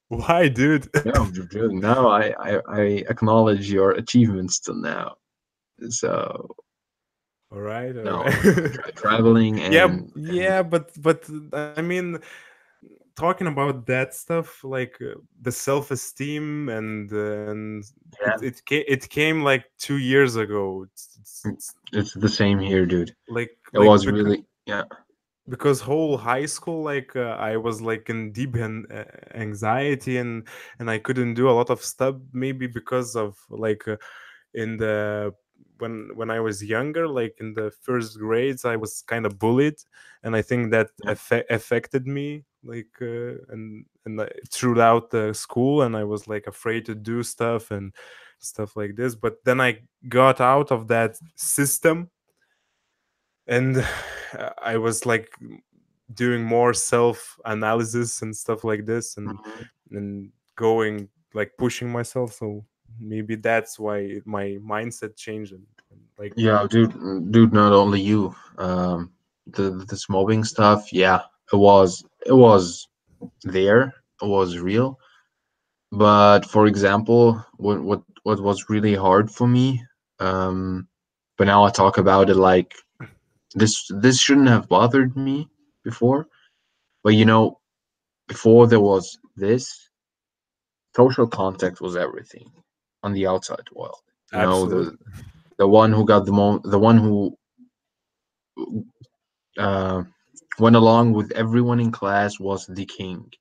Why, dude?
no, dude, no, I acknowledge your achievements till now. So
All right, all
no,
right.
traveling
Yeah,
and
yeah, but I mean, talking about that stuff, like the self-esteem and
yeah,
it came like 2 years ago. It's
it's the same here, dude. It
like
was really yeah.
because whole high school, like I was like in deep anxiety, and I couldn't do a lot of stuff, maybe because of like in the when I was younger, like in the first grades, I was kind of bullied, and I think that
Yeah.
affected me, like throughout the school, and I was like afraid to do stuff and stuff like this. But then I got out of that system, and I was like doing more self analysis and stuff like this,
Mhm.
and going like pushing myself. So maybe that's why my mindset changed, and like
Yeah, dude, not only you. This mobbing stuff, yeah, it was there, it was real. But for example, what was really hard for me, but now I talk about it like this shouldn't have bothered me before. But before there was this, social contact was everything on the outside world.
absolutely.
The one who got the one who uh, went along with everyone in class was the king.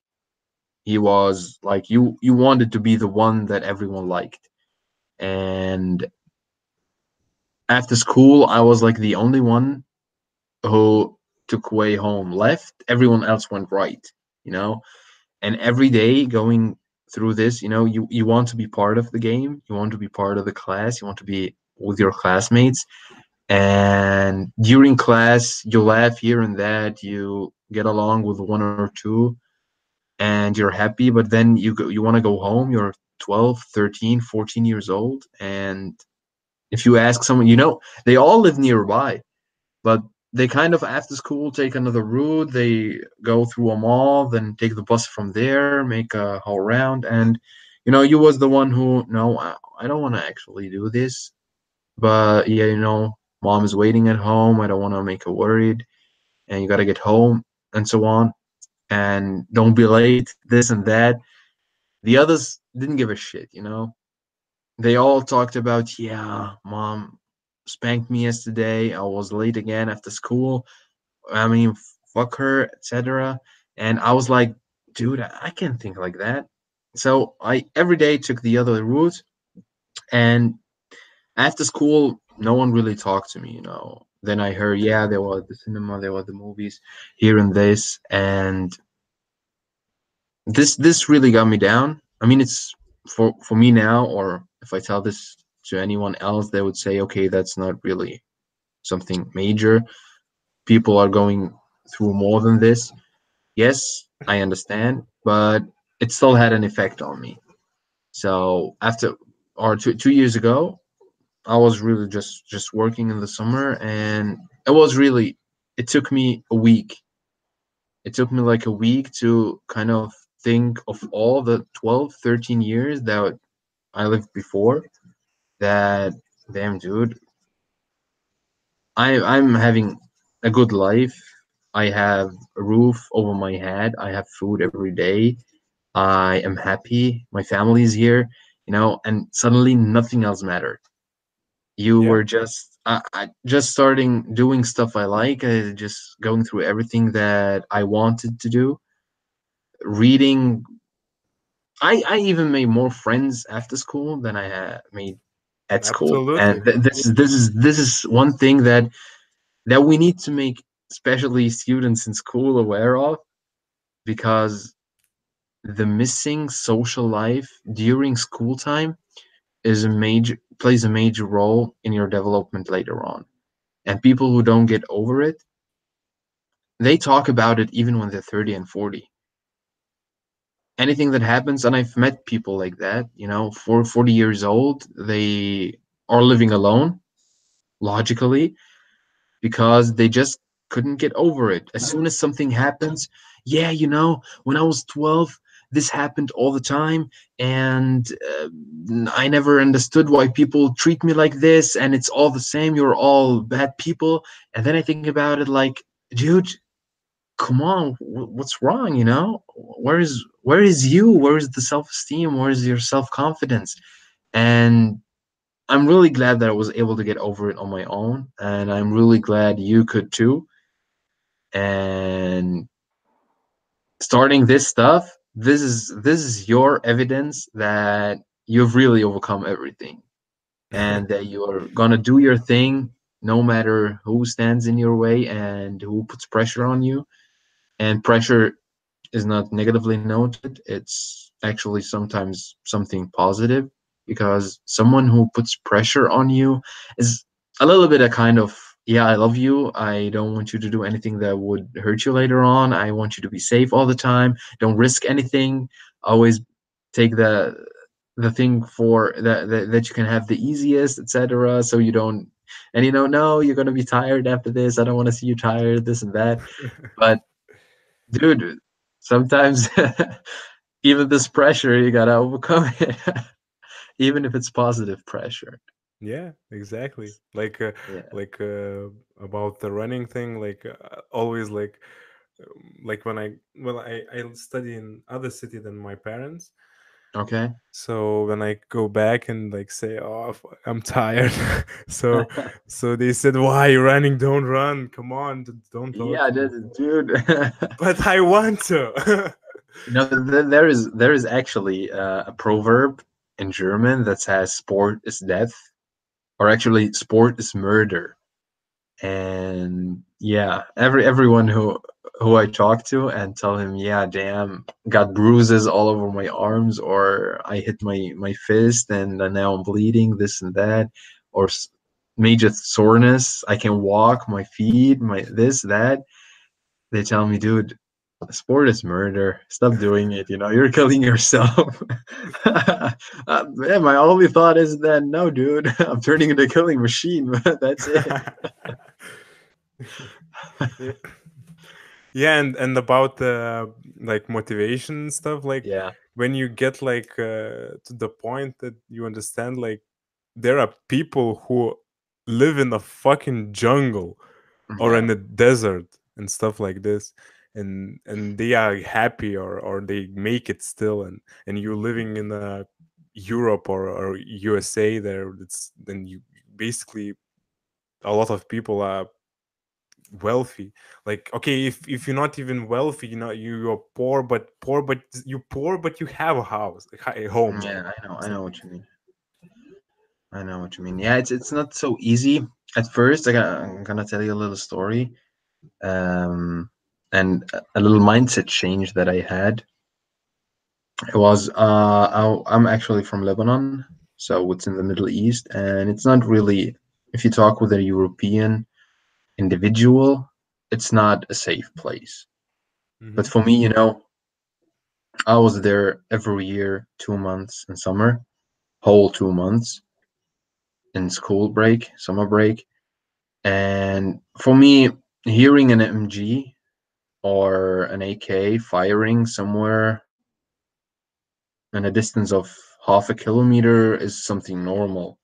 He was like you wanted to be the one that everyone liked. And after school, I was like the only one who took way home left. Everyone else went right, you know? And every day going through this, you want to be part of the game, you want to be part of the class, you want to be with your classmates. And during class, you laugh here and that, you get along with one or two, and you're happy, but then you want to go home. You're 12, 13, 14 years old, and if you ask someone, they all live nearby, but they kind of after school take another route. They go through a mall, then take the bus from there, make a whole round. And you was the one who, no, I don't want to actually do this, but yeah, mom is waiting at home, I don't want to make her worried, and you got to get home, and so on, and don't be late, this and that. The others didn't give a shit. They all talked about, yeah, mom spanked me yesterday, I was late again after school, I mean, fuck her, etc. And I was like, dude, I can't think like that. So I every day took the other route, and after school, no one really talked to me. Then I heard, yeah, there was the cinema, there were the movies, here and this, and this really got me down. I mean, it's for me now, or if I tell this to anyone else, they would say, okay, that's not really something major. People are going through more than this. Yes, I understand, but it still had an effect on me. So after or 2 years ago, I was really just working in the summer, and it was really it took me a week. It took me like a week to kind of think of all the 12, 13 years that I lived before. That damn dude, I'm having a good life. I have a roof over my head. I have food every day. I am happy. My family is here, and suddenly nothing else mattered. You
Yeah,
were just just starting doing stuff I like, just going through everything that I wanted to do, reading. I even made more friends after school than I had made at school, and
absolutely.
this is one thing that we need to make especially students in school aware of, because the missing social life during school time is a major plays a major role in your development later on. And people who don't get over it, they talk about it even when they're 30 and 40. Anything that happens, and I've met people like that, for 40 years old, they are living alone logically because they just couldn't get over it. As soon as something happens, yeah, when I was 12, this happened all the time, and I never understood why people treat me like this, and it's all the same. You're all bad people. And then I think about it like, dude, come on, what's wrong? Where is you? Where is the self-esteem? Where is your self-confidence? And I'm really glad that I was able to get over it on my own, and I'm really glad you could too. And starting this stuff, this is your evidence that you've really overcome everything, and that you're gonna do your thing no matter who stands in your way and who puts pressure on you. And pressure is not negatively noted. It's actually sometimes something positive, because someone who puts pressure on you is a little bit a kind of, yeah, I love you. I don't want you to do anything that would hurt you later on. I want you to be safe all the time. Don't risk anything. Always take the thing for that you can have the easiest, etc. So you don't, and no, you're gonna be tired after this. I don't want to see you tired, this and that. But dude, sometimes even this pressure, you gotta overcome it, even if it's positive pressure.
Yeah, exactly.
Yeah.
Like about the running thing, always like when I study in other city than my parents.
Okay.
So when I go back and like say, "Oh, I'm tired," so so they said, "Why you running? Don't run! Come on, don't go
Yeah,
to me."
dude.
But I want to.
There is actually a proverb in German that says "sport is death," or actually "sport is murder." And yeah, everyone who I talk to and tell him, yeah, damn, got bruises all over my arms, or I hit my fist and then now I'm bleeding, this and that, or major soreness, I can walk, my feet, my this that. They tell me, dude, sport is murder. Stop doing it. You're killing yourself. Man, my only thought is that no, dude, I'm turning into a killing machine. That's it.
Yeah. Yeah, and about the like motivation stuff, like
Yeah.
when you get to the point that you understand like there are people who live in a fucking jungle or
Yeah.
in a desert and stuff like this, and they are happy or they make it still, and you're living in Europe or USA there. It's then you basically a lot of people are wealthy. Like, okay, if you're not even wealthy, you're poor but you poor but you have a house, a home, like
Yeah, I know, I
stuff
know
like
what you mean. I know what you mean. Yeah, it's not so easy at first. I'm gonna tell you a little story, um, and a little mindset change that I had. It was I'm actually from Lebanon, so it's in the Middle East, and it's not really. If you talk with a European individual, it's not a safe place.
that. Hmm.
But for me, I was there every year, 2 months in summer, whole 2 months in school break, summer break. And for me, hearing an MG or an AK firing somewhere in a distance of half a kilometer is something normal.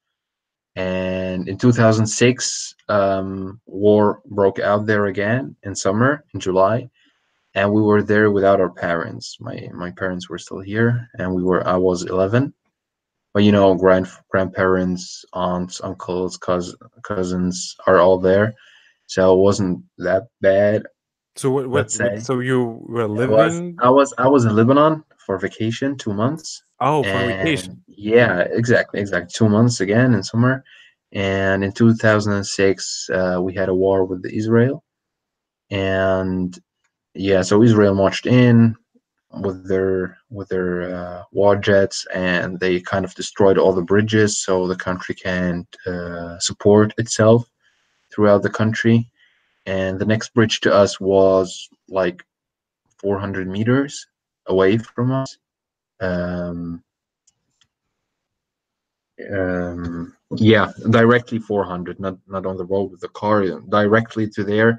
And in 2006, war broke out there again in summer, in July, and we were there without our parents. My parents were still here, and I was 11. But grandparents, aunts, uncles, cousins are all there, so it wasn't that bad,
So
let's
what
say.
so you were
It was
living.
I was in Lebanon for vacation, 2 months,
Oh, for
and
vacation.
yeah, exactly 2 months again in summer. And in 2006, we had a war with Israel, and yeah, so Israel marched in. with their war jets, and they kind of destroyed all the bridges, so the country can't support itself throughout the country. And the next bridge to us was like 400 meters away from us. Um, yeah, directly 400, not on the road with the car, directly to there.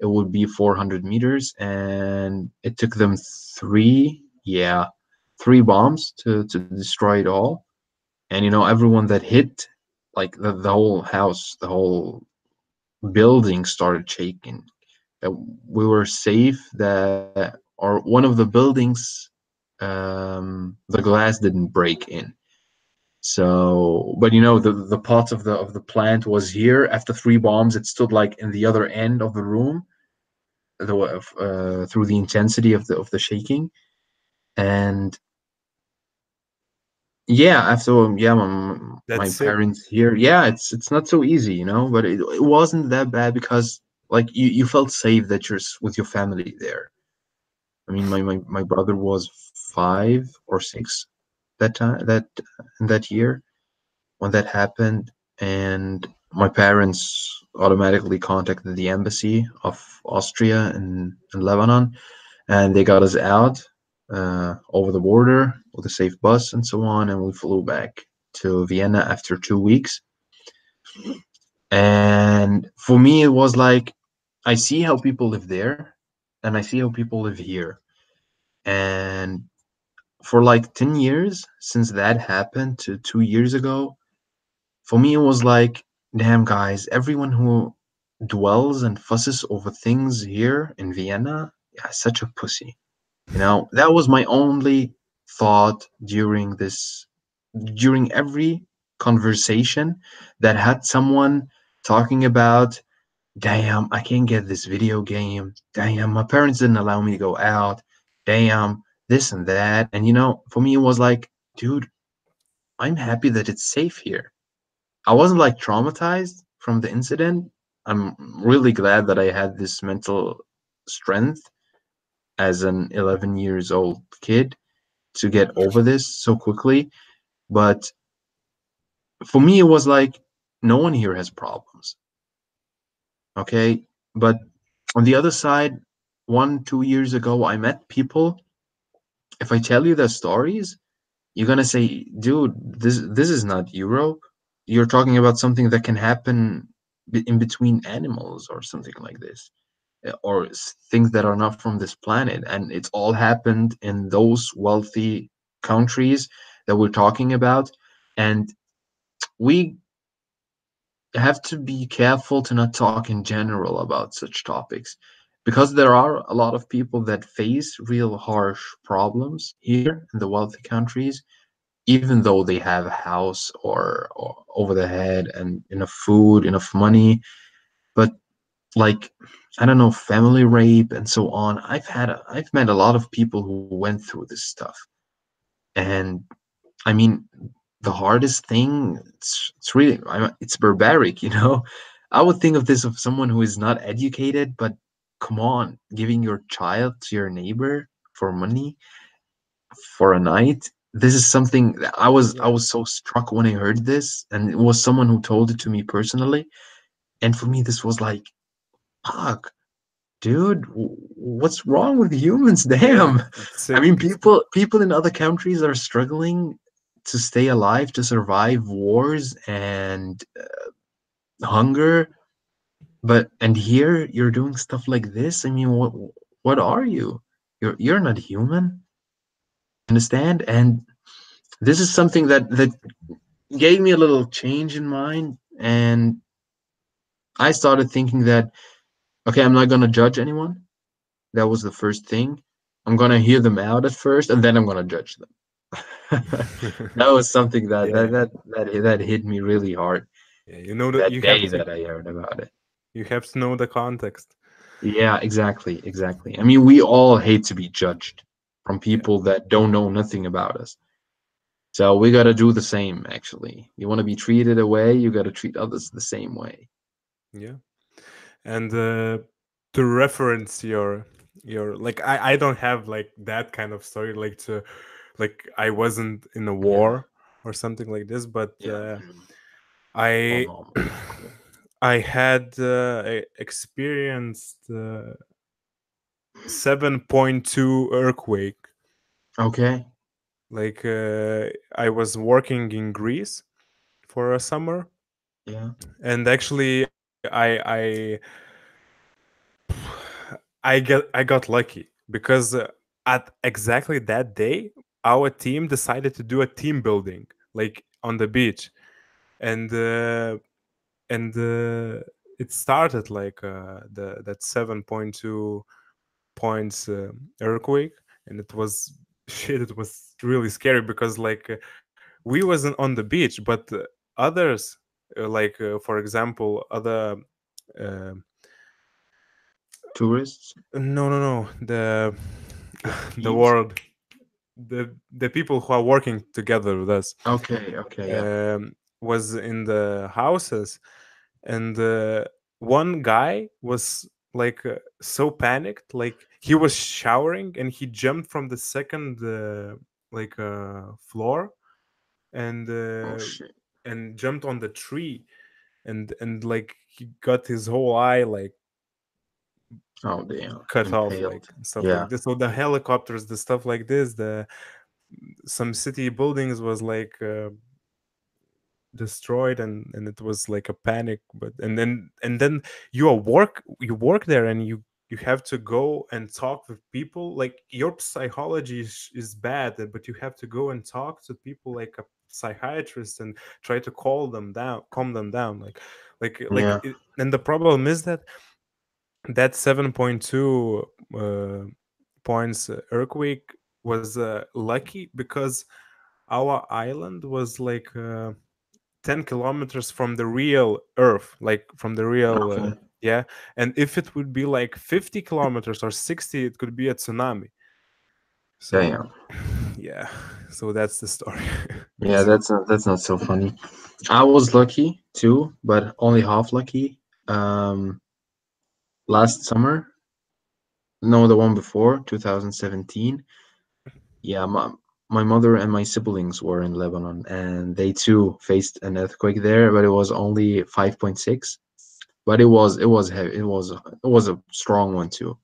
It would be 400 meters, and it took them three bombs to destroy it all. And everyone that hit, like the whole house, the whole building started shaking. Uh, we were safe that, or one of the buildings, the glass didn't break in. So, but the part of the plant was here. After three bombs, it stood like in the other end of the room, through the intensity of the shaking. And yeah, after my
That's it.
parents here, yeah, it's not so easy, but it wasn't that bad because like you felt safe that you're with your family there. I mean, my brother was 5 or 6 that time, that year when that happened, and my parents automatically contacted the embassy of Austria in Lebanon, and they got us out over the border with a safe bus and so on, and we flew back to Vienna after 2 weeks. And for me, it was like I see how people live there, and I see how people live here, and for like 10 years since that happened to 2 years ago, for me, it was like, damn, guys, everyone who dwells and fusses over things here in Vienna, yeah, such a pussy. That was my only thought during every conversation that had someone talking about, damn, I can't get this video game. Damn, my parents didn't allow me to go out. Damn, this and that. And for me, it was like, dude, I'm happy that it's safe here. I wasn't like traumatized from the incident. I'm really glad that I had this mental strength as an 11 years old kid to get over this so quickly. But for me, it was like no one here has problems. Okay. But on the other side, 1, 2 years ago, I met people. If I tell you their stories, you're gonna say, dude, this is not Europe. You're talking about something that can happen in between animals or something like this, or things that are not from this planet, and it's all happened in those wealthy countries that we're talking about. And we have to be careful to not talk in general about such topics, because there are a lot of people that face real harsh problems here in the wealthy countries, even though they have a house or over their head and enough food, enough money. But like, I don't know, family rape and so on. I've met a lot of people who went through this stuff. And I mean, the hardest thing, it's really, it's barbaric, you know. I would think of this of someone who is not educated, but come on, giving your child to your neighbor for money for a night. This is something that I
Yeah.
was so struck when I heard this, and it was someone who told it to me personally. And for me, this was like, fuck, dude, what's wrong with humans?
Yeah.
Damn.
It's
I
sick.
mean,
It's
people in other countries are struggling to stay alive, to survive wars and hunger. But and here you're doing stuff like this. I mean, what are you? You're not human. Understand? And this is something that gave me a little change in mind, and I started thinking that, okay, I'm not gonna judge anyone. That was the first thing. I'm gonna hear them out at first, and then I'm gonna judge them. That was something that
yeah.
that that that hit me really hard
Yeah. You know that
that day that I heard about it.
you have to know the context.
Yeah, exactly, exactly. I mean, we all hate to be judged from
Yeah.
people that don't know nothing about us. So we gotta do the same. Actually, you want to be treated a way, you gotta treat others the same way.
Yeah. And to reference your you're like, I don't have like that kind of story, like to, like I wasn't in a
Yeah,
war or something like this, but
yeah. All
I
normal. Cool.
I had experienced 7.2 earthquake.
Okay.
Like I was working in Greece for a summer,
Yeah.
and actually I got lucky because at exactly that day our team decided to do a team building like on the beach, and it started like the that 7.2 points earthquake, and it was shit. It was really scary because like we wasn't on the beach, but others, like for example, other. Uh,
Tourists.
no, the the
Thieves.
world, the people who are working together with us,
Okay. Okay. Yeah.
was in the houses, and one guy was like so panicked, like he was showering and he jumped from the second like floor, and
Oh shit.
jumped on the tree, and like he got his whole eye like
Oh damn.
cut off, like
Impaled.
stuff
Yeah.
like this. So the helicopters, the stuff like this, the some city buildings was like destroyed, and it was like a panic. But and then you work there, and you have to go and talk with people. Like your psychology is bad, but you have to go and talk to people like a psychiatrist and try to calm them down,
Yeah.
and the problem is that that 7.2 uh, points earthquake was lucky because our island was like 10 kilometers from the real earth, like from the real
Okay.
yeah. And if it would be like 50 kilometers or 60, it could be a tsunami. So
Damn.
yeah, so that's the story.
Yeah. That's not so funny. I was lucky too, but only half lucky. Last summer, no, the one before, 2017. Yeah, my mother and my siblings were in Lebanon, and they too faced an earthquake there, but it was only 5.6. But it was heavy. It was a strong one too.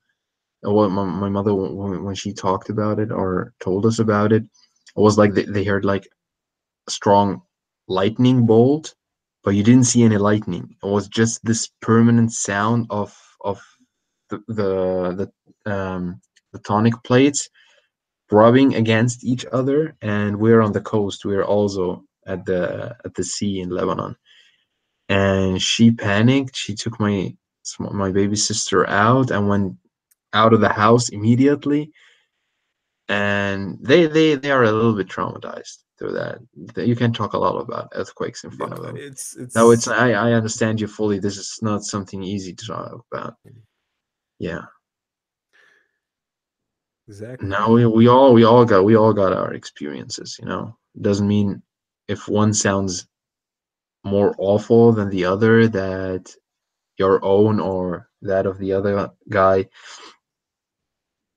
What my mother, when she talked about it or told us about it, it was like they heard like a strong lightning bolt, but you didn't see any lightning. It was just this permanent sound of the the tonic plates rubbing against each other, and we're on the coast. We're also at the sea in Lebanon, and she panicked. She took my baby sister out and went out of the house immediately, and they are a little bit traumatized through that. You can talk a lot about earthquakes in
Yeah,
front of them. No, it's
it's
I understand you fully. This is not something easy to talk about. Yeah.
exactly.
No, we all got our experiences, Doesn't mean if one sounds more awful than the other that your own or that of the other guy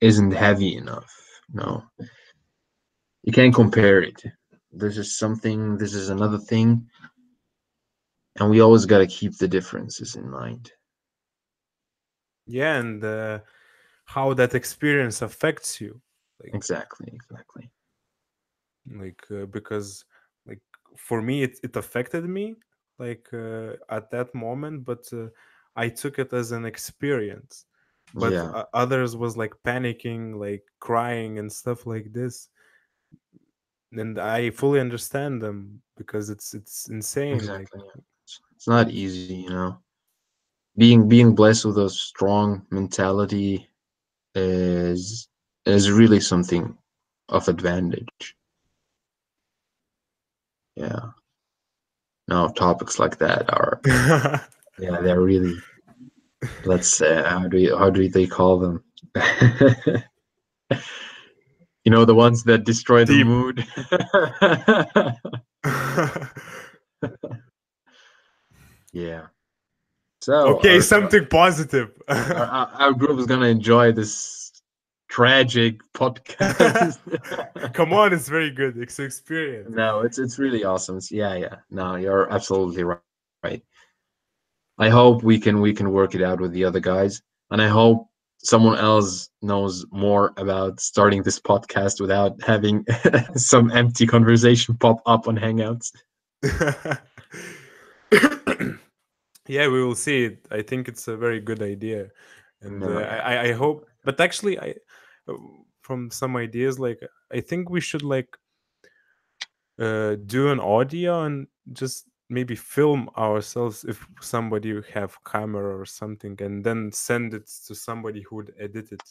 isn't heavy enough. No. You can't compare it. This is another thing, and we always got to keep the differences in mind.
Yeah, and how that experience affects you, like
Exactly, exactly.
because like for me it affected me like at that moment, but I took it as an experience. But
Yeah,
others was like panicking, like crying and stuff like this, and I fully understand them because it's insane, like
exactly. Yeah. It's not easy. Being blessed with a strong mentality is is really something of advantage. Yeah. Now topics like that are, yeah, they're really, let's say, how do they call them? The ones that destroy the
deep.
mood. Yeah. So
Okay,
our
something positive.
our, our our group is gonna enjoy this tragic podcast.
Come on, it's very good. It's experience.
No, it's really awesome. Yeah, yeah. No, you're absolutely right. I hope we can work it out with the other guys, and I hope someone else knows more about starting this podcast without having some empty conversation pop up on Hangouts.
Yeah, we will see it. I think it's a very good idea, and
No, yeah,
I hope. But actually, uh, from some ideas, like I think we should like do an audio and just maybe film ourselves if somebody have camera or something, and then send it to somebody who would edit it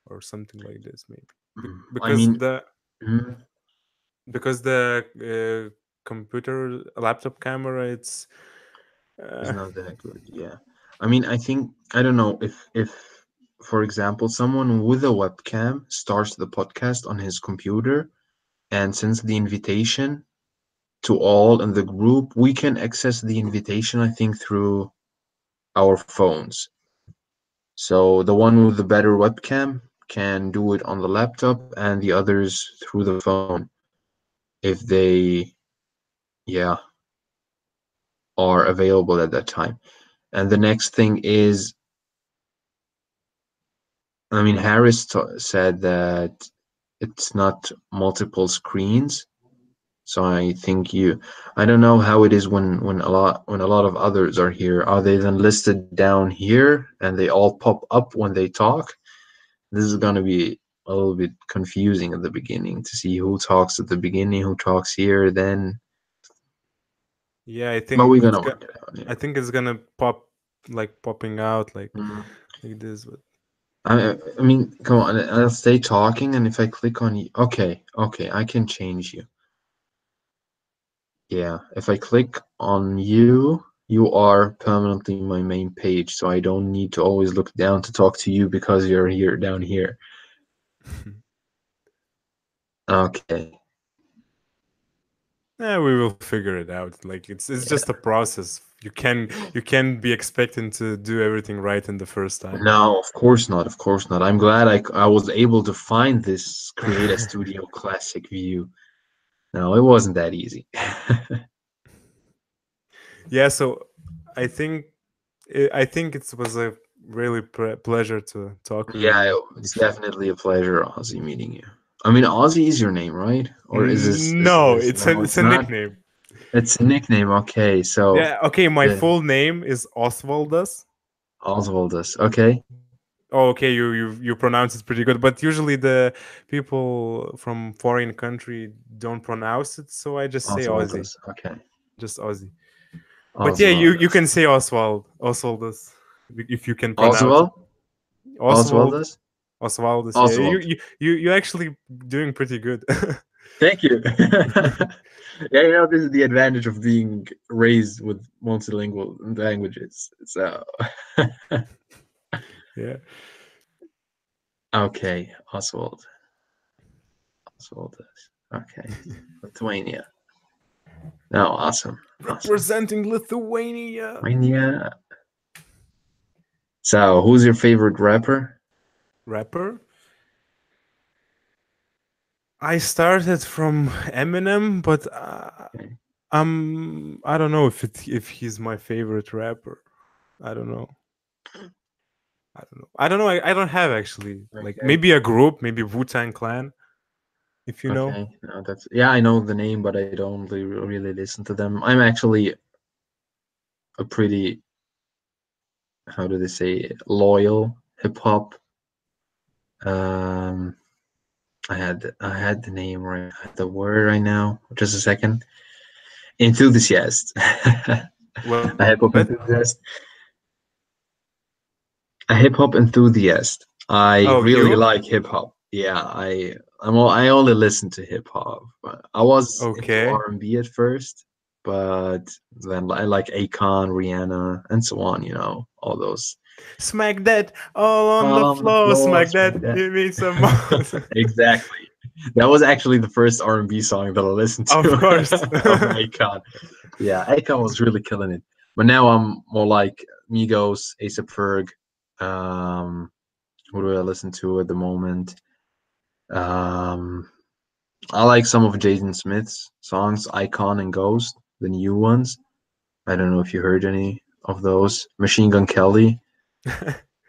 or something like this, maybe.
I
Because
mean,
the
mm,
computer laptop camera, it's
it's
uh,
not that good. Yeah, I mean, I think I don't know if for example someone with a webcam starts the podcast on his computer and sends the invitation to all in the group, we can access the invitation, I think, through our phones. So the one with the better webcam can do it on the laptop and the others through the phone if they, yeah, are available at that time. And the next thing is, I mean, Harris said that it's not multiple screens. So I think I don't know how it is when a lot of others are here. Are they then listed down here and they all pop up when they talk? This is gonna be a little bit confusing at the beginning to see who talks at the beginning, who talks here, then.
yeah, I
But
think
we're gonna work it out.
I
Yeah.
think it's gonna pop like popping out
Mm.
like this. But
I mean, come on. I'll stay talking, and if I click on you, okay, okay, I can change you. Yeah, if I click on you, you are permanently my main page, so I don't need to always look down to talk to you because you're here down here. Okay.
yeah, we will figure it out. Like it's just a
Yeah.
process. You can be expecting to do everything right in the first time.
No, of course not. Of course not. I'm glad I was able to find this Create a Studio Classic view. No, it wasn't that easy.
Yeah, so I think I think it was a really pleasure to talk with
Yeah,
you.
it's definitely a pleasure, Ozzy, meeting you. I mean, Ozzy is your name, right? Or is
No,
this
it's a
no,
it's
it's
a
not.
nickname.
It's a nickname. Okay, so
Yeah, okay, my
the
full name is Oswaldus.
Oswaldus. Okay,
Oh, okay, you pronounce it pretty good, but usually the people from foreign country don't pronounce it, so I just say Aussie,
Oswaldus. Okay,
just Aussie. But yeah, you
Oswaldus.
can say Oswaldus, if you can pronounce it.
Oswald.
Oswald,
Oswaldus.
Oswaldus. Yeah,
Oswald.
you actually doing pretty good.
Thank you. Yeah, this is the advantage of being raised with multilingual languages. So,
Yeah,
okay, Oswald. Oswaldus. Okay, Lithuania. No, awesome, awesome.
representing Lithuania.
Lithuania. So, who's your favorite rapper?
Rapper. I started from Eminem, but
Okay,
I don't know if he's my favorite rapper. I don't know. I don't know. I don't have actually like
okay,
maybe a group, maybe Wu-Tang Clan, if you know.
okay. No, that's yeah. I know the name, but I don't really listen to them. I'm actually a pretty, how do they say, loyal hip hop. Um, I had the name right. I had the word right now. Just a second. Enthusiast. A
What?
hip hop enthusiast. A hip hop enthusiast.
Oh,
I
you?
really like hip hop. Yeah, I only listen to hip hop. I was into
Okay.
R&B at first, but then I like Akon, Rihanna, and so on. All those.
Smack that all on the
All on the
floor.
floor,
Smack that.
smack that.
Give me some more.
Exactly. That was actually the first R&B song that I listened to
Of course.
of Akon. Yeah, Akon was really killing it. But now I'm more like Migos, A$AP Ferg, um, What do I listen to at the moment? Um, I like some of Jaden Smith's songs, Icon and Ghost, the new ones. I don't know if you heard any of those. Machine Gun Kelly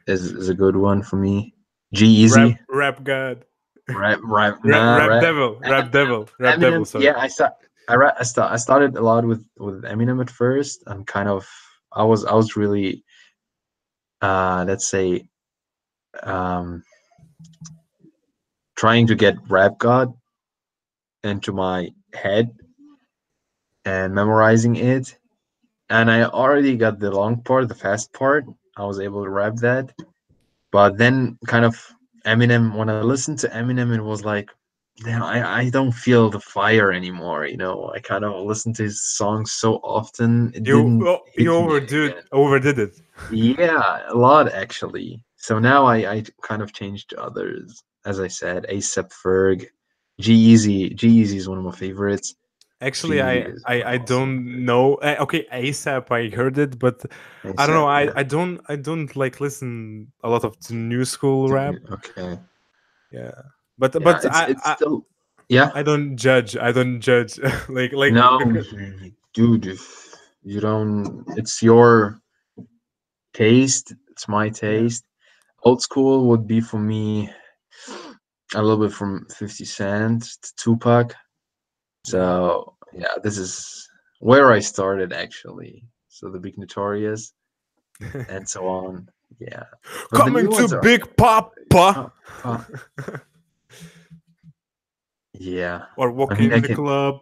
is a good one for me. G Easy,
Rap God.
rap.
Rap Devil, Rap Devil.
Eminem,
Sorry.
yeah, I started a lot with Eminem at first. I'm kind of I was really let's say um trying to get Rap God into my head and memorizing it. And I already got the long part, the fast part. I was able to rap that. But then kind of Eminem, when I listened to Eminem, it was like, damn, I don't feel the fire anymore, you know. I kind of listened to his songs so often, it didn't
You
hit me again.
overdid it.
Yeah, a lot actually. So now I kind of changed to others. As I said, ASAP Ferg, G Easy is one of my favorites.
Actually,
G is
I
also
don't know. Okay, ASAP, I heard it, but I don't know.
ASAP, yeah.
I don't like listen a lot of the new school rap.
Okay.
Yeah,
Yeah,
but
it's still yeah.
I don't judge. I don't judge.
No,
Because
dude, if you don't, it's your taste. It's my
yeah,
taste. Old school would be for me a little bit from 50 Cent to Tupac.
yeah.
So yeah, this is where I started actually. So the Big Notorious and so on. Yeah, but the
Coming
new
to
ones are
Big Papa
uh, uh, yeah.
or
I
walking
mean,
in
I
the
can.
club.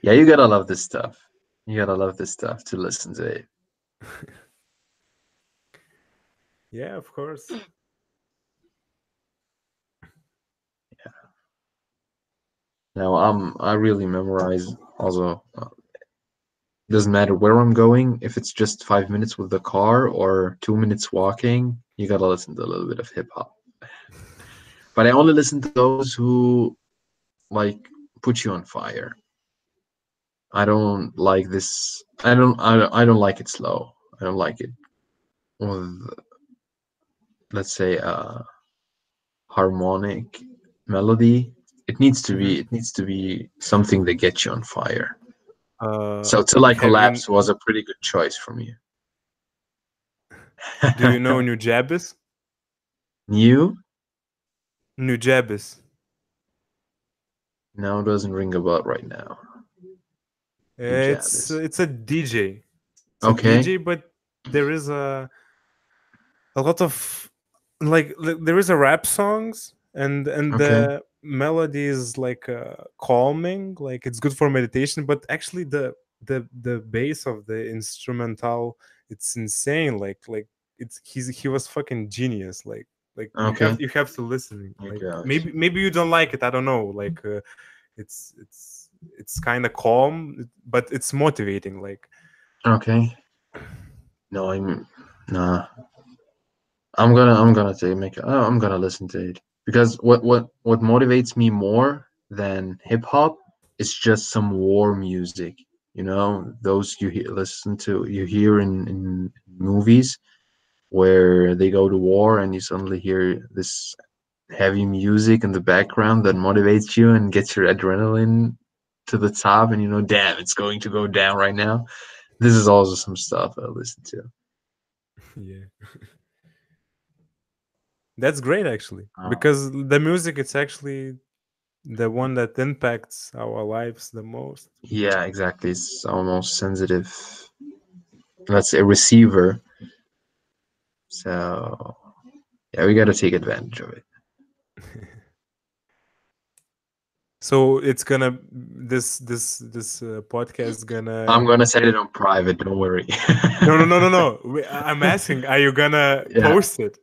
Yeah, you gotta love this stuff. You gotta love this stuff to listen to it.
Yeah, of course.
Now, I really memorize also. Doesn't matter where I'm going. If it's just 5 minutes with the car or 2 minutes walking, you gotta listen to a little bit of hip hop. But I only listen to those who like put you on fire. I don't like this. I don't like it slow. I don't like it with, let's say, harmonic melody.
Hmm.
It needs to be something that gets you on fire.
Uh,
So Till I
have you?
Collapse was a pretty good choice for me.
Do you know New Jabez?
New?
New Jabez.
No, it doesn't ring a bell right now. New Javis.
It's a DJ. It's a
Okay,
DJ, but there is a lot of there is a rap songs and
okay,
the melody is like calming, like it's good for meditation. But actually, the bass of the instrumental, it's insane. He was fucking genius.
okay,
You have to listen.
I
Like
got you.
maybe you don't like it. I don't know. It's kind of calm, but it's motivating. Like
Okay, no, nah. I'm gonna take make. I'm gonna listen to it because what motivates me more than hip hop is just some war music. You know, those listen to you hear in movies where they go to war and you suddenly hear this heavy music in the background that motivates you and gets your adrenaline to the top, and you know, damn, it's going to go down right now. This is also some stuff I listen to.
yeah. That's great actually,
Um,
because the music it's actually the one that impacts our lives the most.
yeah, exactly. It's almost sensitive. Let's say receiver. So yeah, we got to take advantage of it.
So it's gonna this podcast
I'm
gonna
gonna set it on private. Don't worry.
no. I'm asking, are you gonna
Yeah.
post it?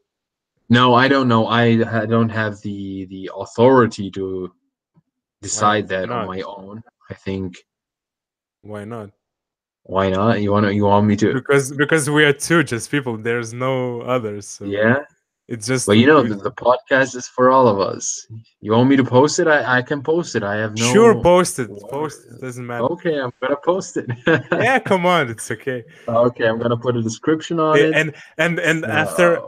No, I don't know. I don't have the authority to
Why
decide that on
not?
my own. I think
Why not?
why not? You want me to?
Because we are two just people. There's no others. So
Yeah.
It's just
But the podcast is for all of us. You want me to post it? I can post it. I have
sure,
no.
post it. Post it. Doesn't matter.
Okay, I'm gonna post it.
Yeah, come on, it's okay.
Okay, I'm gonna put a description on it.
And after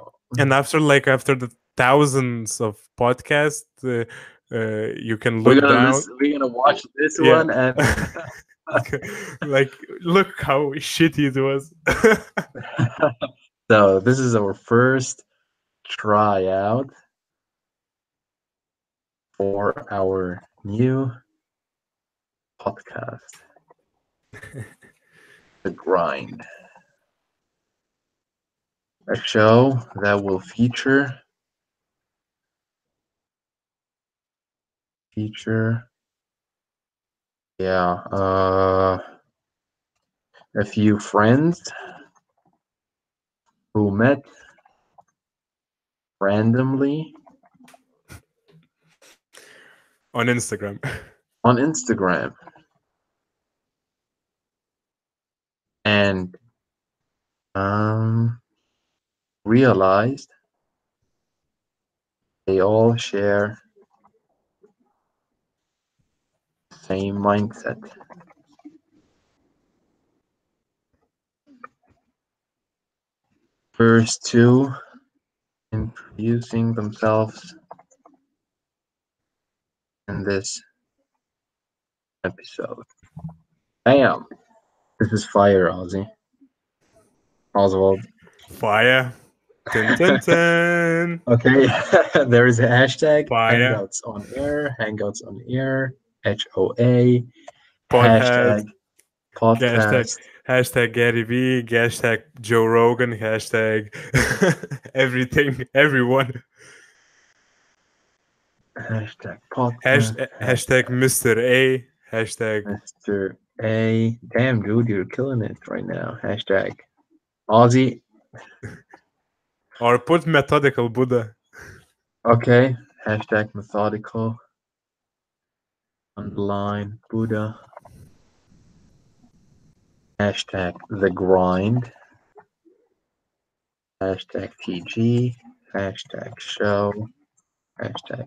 So
after the thousands of podcasts, you can
we're
look
gonna
down.
listen. We're gonna watch this
Yeah.
one and.
Like, look how shitty it was.
So this is our first tryout for our new podcast, The Grind, a show that will feature yeah a few friends who met randomly
On Instagram.
on Instagram and realized they all share the same mindset. First two introducing themselves in this episode. Bam! This is fire, Ozzy. Oswald.
Fire. Dun, dun, dun.
Okay, there is a hashtag
Fire.
Hangouts on Air, Hangouts on Air, HOA,
Podcast.
hashtag
Hashtag
podcast,
hashtag Gary V. Hashtag Joe Rogan. Hashtag everything. Everyone.
hashtag podcast,
Hashtag
hashtag
mr.A. Hashtag
mr.A. Damn, dude, you're killing it right now. Hashtag Aussie.
or put methodical Buddha.
Okay, hashtag methodical, underline Buddha, hashtag the grind, hashtag TG, hashtag show, hashtag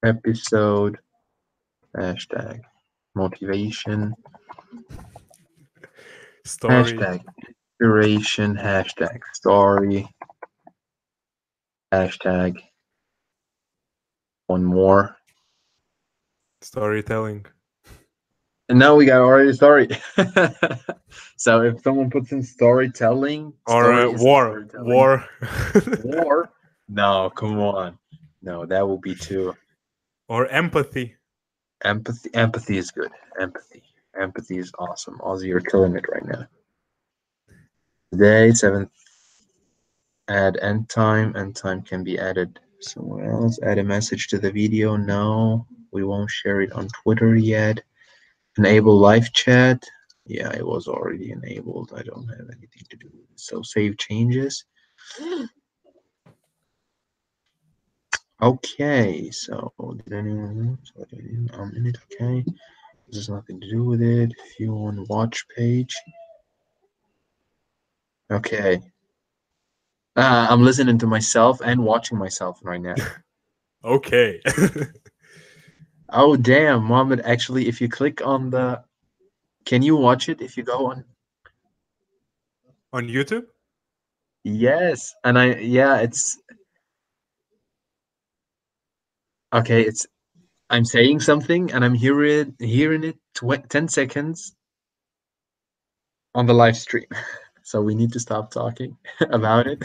episode, hashtag motivation,
Story.
hashtag inspiration, hashtag story, hashtag one more.
Storytelling.
And now we got already story. So if someone puts in storytelling,
Or
story isn't
war.
storytelling.
War.
War? No, come on. No, that will be too.
Or empathy.
Empathy is good. Empathy is awesome. Ozzy, you're killing it right now. Today, 7th, add end time. End time can be added somewhere else. Add a message to the video. No, we won't share it on Twitter yet. Enable live chat. Yeah, it was already enabled. I don't have anything to do with it. So save changes. Okay, so did anyone? So I'm in it. Okay, this has nothing to do with it. View on watch page. Okay. I'm listening to myself and watching myself right now.
Okay.
Oh damn, Mohammed! Actually, if you click on the, can you watch it if you go on?
On YouTube?
Yes, and yeah, it's okay. I'm saying something and I'm hearing it 10 seconds on the live stream. So we need to stop talking about it.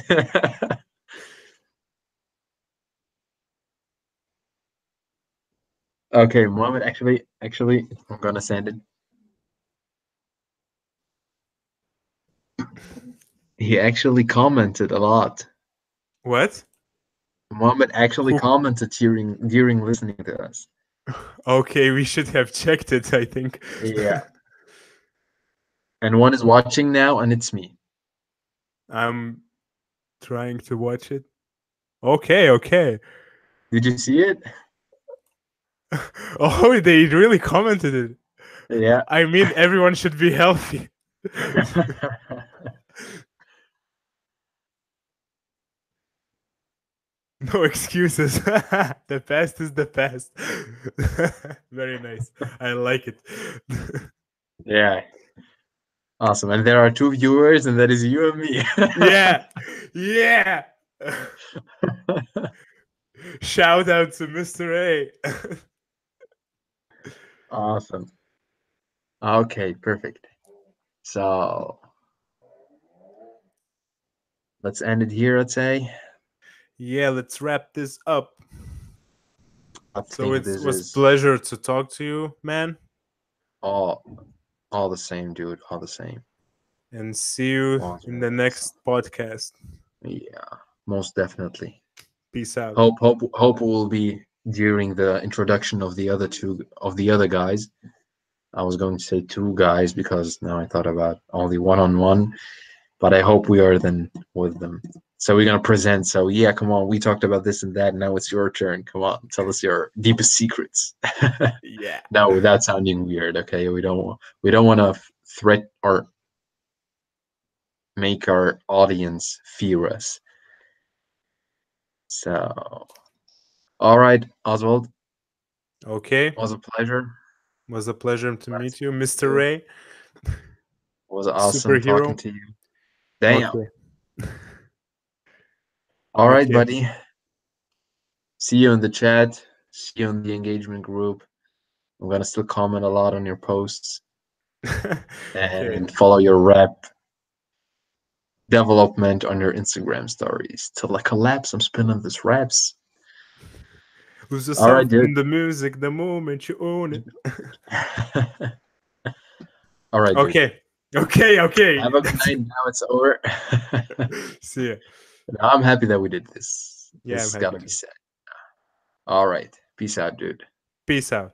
Okay, Mohammed, actually, I'm gonna send it. He actually commented a lot.
What?
Mohammed actually
Who?
commented during listening to us.
Okay, we should have checked it, I think.
Yeah, and one is watching now, and it's me.
I'm trying to watch it. Okay, okay.
Did you see it?
Oh, they really commented it.
Yeah.
I mean, everyone should be healthy. No excuses. The past is the past. Very nice. I like it.
Yeah, awesome. And there are two viewers, and that is you and me.
Yeah. Yeah. Shout out to Mr. A.
Awesome. Okay, perfect. So let's end it here, I'd say.
Yeah, let's wrap this up.
I
So
think
it
this
was
is
pleasure to talk to you, man,
all all the same, dude. All the same.
and see you
Was
in
very
the
awesome.
next podcast.
Yeah, most definitely.
Peace out.
Hope will be during the introduction of the other two of the other guys. I was going to say two guys because now I thought about only one on one, but I hope we are then with them. So we're gonna present. So yeah, come on. We talked about this and that. Now it's your turn. Come on, tell us your deepest secrets.
Yeah.
No, without sounding weird. Okay, we don't want to threat or make our audience fear us. So all right, Oswald,
Okay.
was a pleasure.
Was a pleasure to
Glad to
meet you,
meet
Mr.
you.
Ray.
Was awesome talking
Superhero.
to you. Damn.
Okay.
All right,
Okay.
buddy. See you in the chat. See you in the engagement group. I'm gonna still comment a lot on your posts
Okay.
and follow your rap development on your Instagram stories. Till I collapse, I'm spinning this raps.
Lose
All right,
yourself
dude.
in the music the moment you own it.
All right, dude.
Okay. Okay. Okay.
Have a good night. Now it's over.
See ya.
I'm happy that we did this.
Yeah,
This
I'm
has got
happy
to be
too.
said. All right. Peace out, dude.
Peace out.